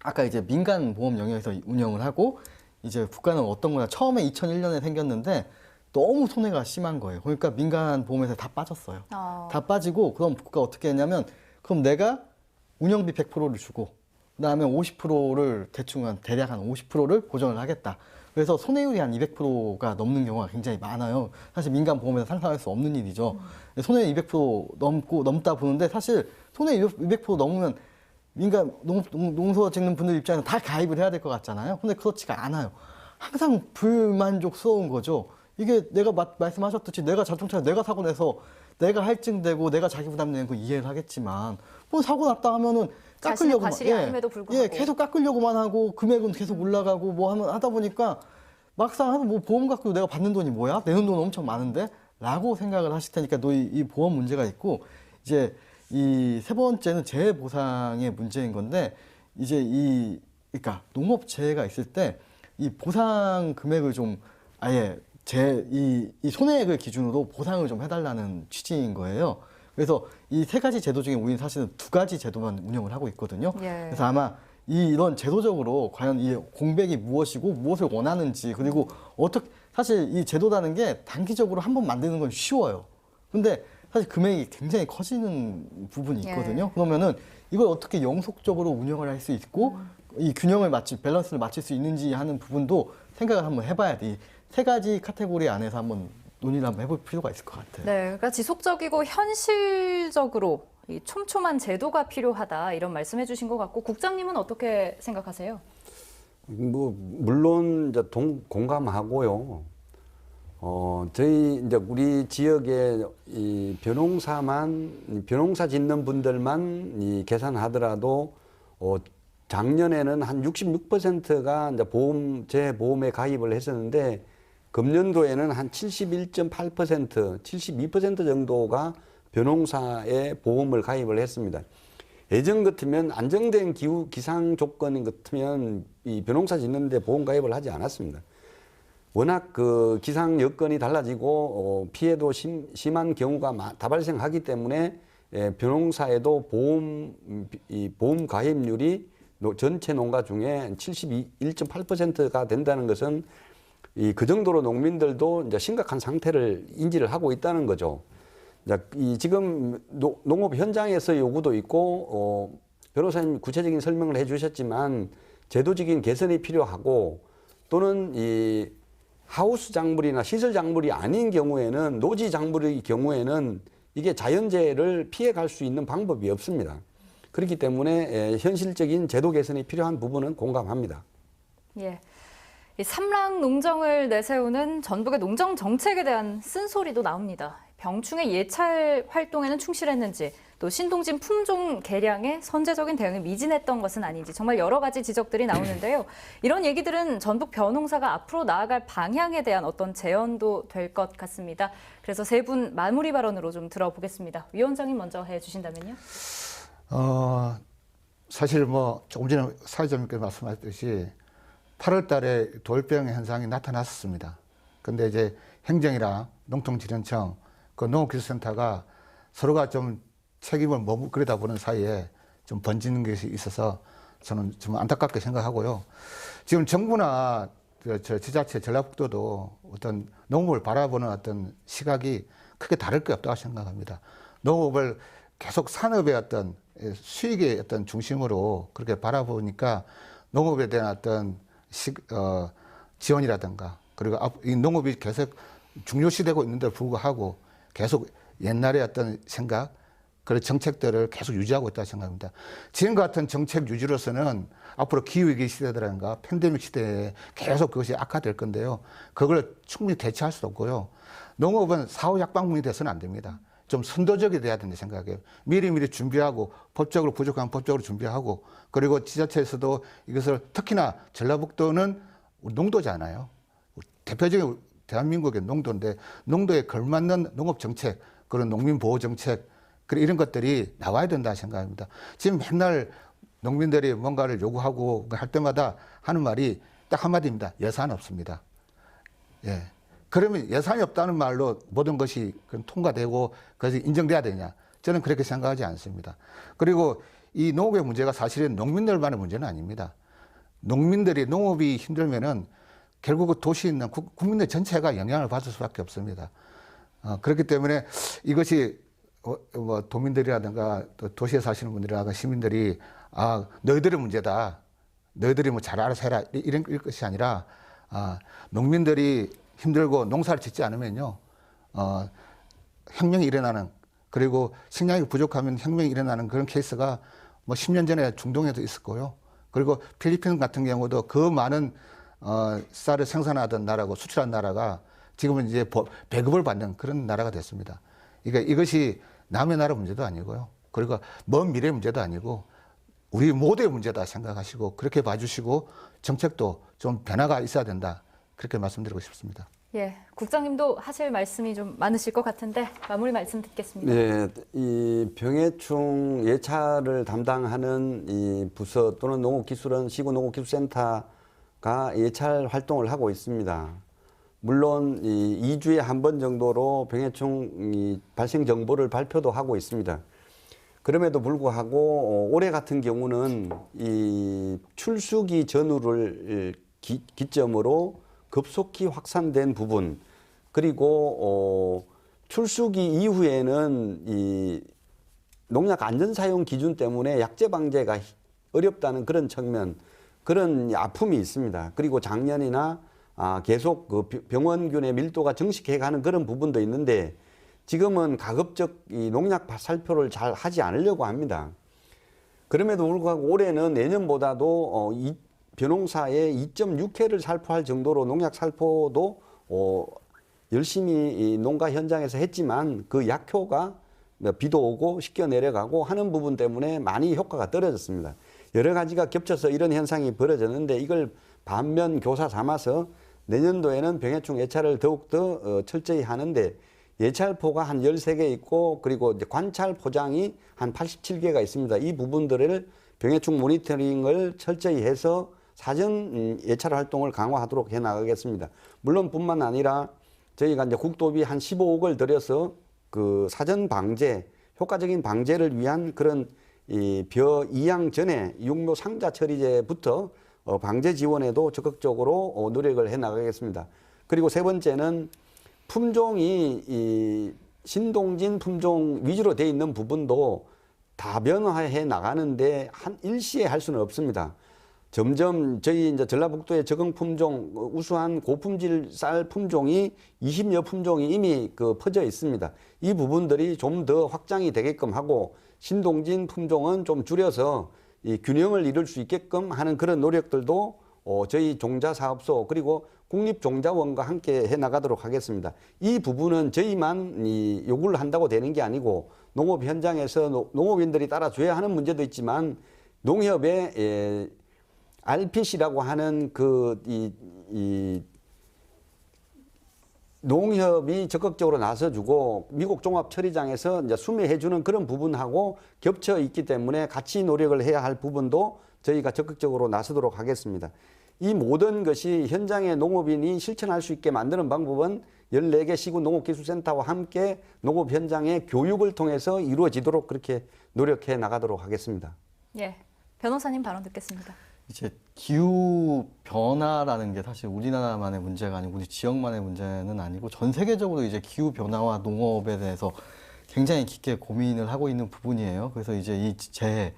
아까 이제 민간 보험 영역에서 운영을 하고, 이제 국가는 어떤 거냐, 처음에 2001년에 생겼는데 너무 손해가 심한 거예요. 그러니까 민간 보험에서 다 빠졌어요. 다 빠지고, 그럼 국가가 어떻게 했냐면, 그럼 내가 운영비 100%를 주고 그다음에 50%를 대략 한 50%를 보전을 하겠다. 그래서 손해율이 한 200%가 넘는 경우가 굉장히 많아요. 사실 민간 보험에서 상상할 수 없는 일이죠. 손해율 200% 넘다 보는데, 사실 손해율 200% 넘으면 민간 농서 짓는 분들 입장에서 다 가입을 해야 될 것 같잖아요. 근데 그렇지가 않아요. 항상 불만족스러운 거죠. 이게 내가 말씀하셨듯이 내가 자동차 내가 사고 내서 내가 할증되고 내가 자기 부담 내는 거 이해를 하겠지만, 뭐 사고 났다 하면은 깎으려고만, 아님에도 불구하고. 계속 깎으려고만 하고 금액은 계속 올라가고 뭐 하다 보니까 막상 뭐 보험 갖고 내가 받는 돈이 뭐야? 내는 돈 엄청 많은데? 라고 생각을 하실 테니까 이 보험 문제가 있고, 이제 이 세 번째는 재해 보상의 문제인 건데, 이제 그러니까 농업 재해가 있을 때 이 보상 금액을 좀 아예 이 손해액을 기준으로 보상을 좀 해달라는 취지인 거예요. 그래서 이 세 가지 제도 중에 우리는 사실은 두 가지 제도만 운영을 하고 있거든요. 그래서 아마 이런 제도적으로 과연 이 공백이 무엇이고 무엇을 원하는지, 그리고 사실 이 제도라는 게 단기적으로 한번 만드는 건 쉬워요. 근데 사실 금액이 굉장히 커지는 부분이 있거든요. 그러면은 이걸 어떻게 영속적으로 운영을 할 수 있고 이 밸런스를 맞출 수 있는지 하는 부분도 생각을 한번 해봐야 돼. 이 세 가지 카테고리 안에서 한번 논의를 한번 해볼 필요가 있을 것 같아요. 네, 그러니까 지속적이고 현실적으로 이 촘촘한 제도가 필요하다, 이런 말씀해 주신 것 같고, 국장님은 어떻게 생각하세요? 뭐 물론 이제 공감하고요. 저희 이제 우리 지역에 이 벼농사 짓는 분들만 계산하더라도 작년에는 한 66%가 이제 재보험에 가입을 했었는데, 금년도에는 한 71.8%, 72% 정도가 벼농사에 보험을 가입을 했습니다. 예전 같으면 안정된 기상 조건 같으면 이 벼농사 짓는데 보험 가입을 하지 않았습니다. 워낙 그 기상 여건이 달라지고 피해도 심한 경우가 다 발생하기 때문에 벼농사에도 보험 가입률이 전체 농가 중에 71.8%가 된다는 것은 그 정도로 농민들도 이제 심각한 상태를 인지를 하고 있다는 거죠. 지금 농업 현장에서 요구도 있고, 변호사님 구체적인 설명을 해주셨지만 제도적인 개선이 필요하고, 또는 이 하우스 작물이나 시설 작물이 아닌 경우에는, 노지 작물의 경우에는 이게 자연재해를 피해갈 수 있는 방법이 없습니다. 그렇기 때문에 현실적인 제도 개선이 필요한 부분은 공감합니다. 예. 이 삼랑 농정을 내세우는 전북의 농정 정책에 대한 쓴소리도 나옵니다. 병충해 예찰 활동에는 충실했는지, 또 신동진 품종 개량에 선제적인 대응에 미진했던 것은 아닌지 정말 여러 가지 지적들이 나오는데요. 이런 얘기들은 전북 벼농사가 앞으로 나아갈 방향에 대한 어떤 제언도 될 것 같습니다. 그래서 세 분 마무리 발언으로 좀 들어보겠습니다. 위원장님 먼저 해주신다면요. 사실 뭐 조금 전에 사회자님께서 말씀하셨듯이 8월 달에 돌병 현상이 나타났습니다. 근데 이제 행정이랑 농통진흥청, 그 농업기술센터가 서로가 좀 책임을 머무르다 보는 사이에 좀 번지는 것이 있어서 저는 좀 안타깝게 생각하고요. 지금 정부나 저 지자체, 전라북도도 어떤 농업을 바라보는 어떤 시각이 크게 다를 게 없다고 생각합니다. 농업을 계속 산업의 어떤 수익의 어떤 중심으로 그렇게 바라보니까 농업에 대한 어떤 지원이라든가, 그리고 이 농업이 계속 중요시되고 있는데 불구하고 계속 옛날의 어떤 생각, 그런 정책들을 계속 유지하고 있다고 생각합니다. 지금 같은 정책 유지로서는 앞으로 기후위기 시대라든가 팬데믹 시대에 계속 그것이 악화될 건데요. 그걸 충분히 대처할 수도 없고요. 농업은 사후 약방문이 돼서는 안 됩니다. 좀 선도적이 돼야 된다 생각해요. 미리미리 준비하고, 법적으로 부족하면 법적으로 준비하고, 그리고 지자체에서도 이것을, 특히나 전라북도는 농도잖아요. 대표적인 대한민국의 농도인데, 농도에 걸맞는 농업 정책, 그런 농민 보호 정책, 그런 이런 것들이 나와야 된다 생각합니다. 지금 맨날 농민들이 뭔가를 요구하고 할 때마다 하는 말이 딱 한마디입니다. 예산 없습니다. 예. 그러면 예산이 없다는 말로 모든 것이 통과되고 그것이 인정돼야 되냐? 저는 그렇게 생각하지 않습니다. 그리고 이 농업의 문제가 사실은 농민들만의 문제는 아닙니다. 농민들이, 농업이 힘들면은 결국 도시에 있는 국민들 전체가 영향을 받을 수밖에 없습니다. 그렇기 때문에 이것이 뭐 도민들이라든가 또 도시에 사시는 분들이라든가 시민들이 너희들의 문제다, 너희들이 뭐 잘 알아서 해라, 이런 것이 아니라 농민들이 힘들고 농사를 짓지 않으면요, 혁명이 일어나는, 그리고 식량이 부족하면 혁명이 일어나는 그런 케이스가 뭐 10년 전에 중동에도 있었고요. 그리고 필리핀 같은 경우도 그 많은 쌀을 생산하던 나라고 수출한 나라가 지금은 이제 배급을 받는 그런 나라가 됐습니다. 그러니까 이것이 남의 나라 문제도 아니고요. 그리고 먼 미래 문제도 아니고 우리 모두의 문제다 생각하시고 그렇게 봐주시고 정책도 좀 변화가 있어야 된다. 그렇게 말씀드리고 싶습니다. 예, 국장님도 하실 말씀이 좀 많으실 것 같은데 마무리 말씀 듣겠습니다. 네, 이 병해충 예찰을 담당하는 이 부서 또는 농업기술원 시군농업기술센터가 예찰 활동을 하고 있습니다. 물론 2주에 한 번 정도로 병해충 발생 정보를 발표도 하고 있습니다. 그럼에도 불구하고 올해 같은 경우는 이 출수기 전후를 기점으로 급속히 확산된 부분, 그리고 출수기 이후에는 이 농약 안전 사용 기준 때문에 약제 방제가 어렵다는 그런 측면, 그런 아픔이 있습니다. 그리고 작년이나 계속 그 병원균의 밀도가 증식해가는 그런 부분도 있는데 지금은 가급적 이 농약 살포를 잘 하지 않으려고 합니다. 그럼에도 불구하고 올해는 내년보다도 벼농사에 2.6회를 살포할 정도로 농약 살포도 열심히 농가 현장에서 했지만 그 약효가 비도 오고 씻겨 내려가고 하는 부분 때문에 많이 효과가 떨어졌습니다. 여러 가지가 겹쳐서 이런 현상이 벌어졌는데 이걸 반면 교사 삼아서 내년도에는 병해충 예찰을 더욱더 철저히 하는데 예찰포가 한 13개 있고 그리고 이제 관찰 포장이 한 87개가 있습니다. 이 부분들을 병해충 모니터링을 철저히 해서 사전 예찰 활동을 강화하도록 해 나가겠습니다. 물론 뿐만 아니라 저희가 이제 국도비 한 15억을 들여서 그 사전 방제, 효과적인 방제를 위한 그런 이 벼 이양 전에 육묘 상자 처리제부터 방제 지원에도 적극적으로 노력을 해 나가겠습니다. 그리고 세 번째는 품종이 이 신동진 품종 위주로 돼 있는 부분도 다 변화해 나가는데 한 일시에 할 수는 없습니다. 점점 저희 이제 전라북도의 적응 품종, 우수한 고품질 쌀 품종이 20여 품종이 이미 퍼져 있습니다. 이 부분들이 좀 더 확장이 되게끔 하고 신동진 품종은 좀 줄여서 이 균형을 이룰 수 있게끔 하는 그런 노력들도 저희 종자사업소 그리고 국립종자원과 함께 해나가도록 하겠습니다. 이 부분은 저희만 요구를 한다고 되는 게 아니고 농업 현장에서 농업인들이 따라줘야 하는 문제도 있지만 농협의 RPC라고 하는 농협이 적극적으로 나서주고 미국 종합처리장에서 이제 수매해주는 그런 부분하고 겹쳐 있기 때문에 같이 노력을 해야 할 부분도 저희가 적극적으로 나서도록 하겠습니다. 이 모든 것이 현장의 농업인이 실천할 수 있게 만드는 방법은 14개 시군 농업기술센터와 함께 농업 현장의 교육을 통해서 이루어지도록 그렇게 노력해 나가도록 하겠습니다. 예, 변호사님 발언 듣겠습니다. 이제 기후 변화라는 게 사실 우리나라만의 문제가 아니고 우리 지역만의 문제는 아니고 전 세계적으로 이제 기후 변화와 농업에 대해서 굉장히 깊게 고민을 하고 있는 부분이에요. 그래서 이제 이 재해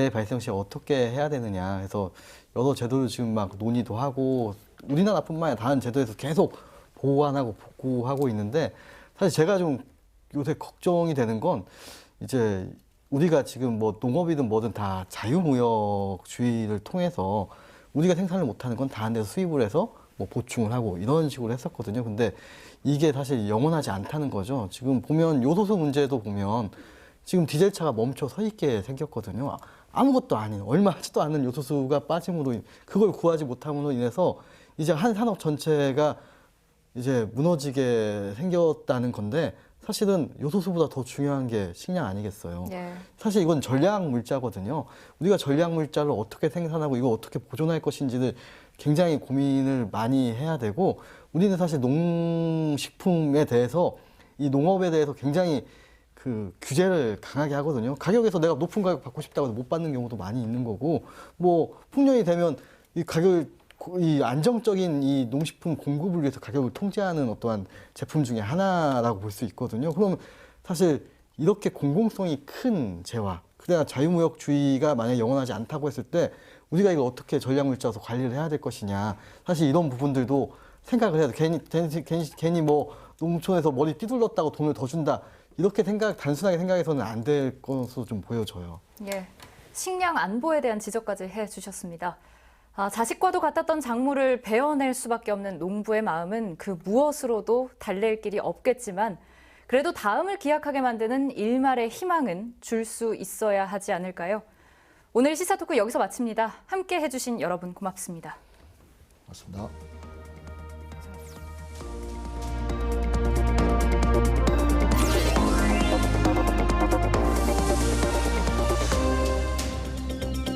발생 시 어떻게 해야 되느냐 해서 여러 제도를 지금 막 논의도 하고 우리나라뿐만 아니라 다른 제도에서 계속 보완하고 복구하고 있는데 사실 제가 좀 요새 걱정이 되는 건 이제 우리가 지금 뭐 농업이든 뭐든 다 자유무역주의를 통해서 우리가 생산을 못하는 건 다른 데서 수입을 해서 뭐 보충을 하고 이런 식으로 했었거든요. 근데 이게 사실 영원하지 않다는 거죠. 지금 보면 요소수 문제도 보면 지금 디젤차가 멈춰 서 있게 생겼거든요. 아무것도 아닌 얼마 하지도 않은 요소수가 빠짐으로 그걸 구하지 못함으로 인해서 이제 한 산업 전체가 이제 무너지게 생겼다는 건데 사실은 요소수보다 더 중요한 게 식량 아니겠어요. 예. 사실 이건 전략 물자거든요. 우리가 전략 물자를 어떻게 생산하고 이거 어떻게 보존할 것인지를 굉장히 고민을 많이 해야 되고 우리는 사실 농식품에 대해서 이 농업에 대해서 굉장히 그 규제를 강하게 하거든요. 가격에서 내가 높은 가격 받고 싶다고 해서 못 받는 경우도 많이 있는 거고 뭐 풍년이 되면 이 가격을 이 안정적인 이 농식품 공급을 위해서 가격을 통제하는 어떠한 제품 중에 하나라고 볼 수 있거든요. 그럼 사실 이렇게 공공성이 큰 재화, 그래야 자유무역주의가 만약에 영원하지 않다고 했을 때 우리가 이걸 어떻게 전략물자로서 관리를 해야 될 것이냐. 사실 이런 부분들도 생각을 해야 돼. 괜히 뭐 농촌에서 머리 띠둘렀다고 돈을 더 준다. 이렇게 단순하게 생각해서는 안 될 것으로 좀 보여져요. 예, 식량 안보에 대한 지적까지 해주셨습니다. 자식과도 같았던 작물을 베어낼 수밖에 없는 농부의 마음은 그 무엇으로도 달랠 길이 없겠지만 그래도 다음을 기약하게 만드는 일말의 희망은 줄 수 있어야 하지 않을까요? 오늘 시사토크 여기서 마칩니다. 함께 해주신 여러분 고맙습니다. 맞습니다.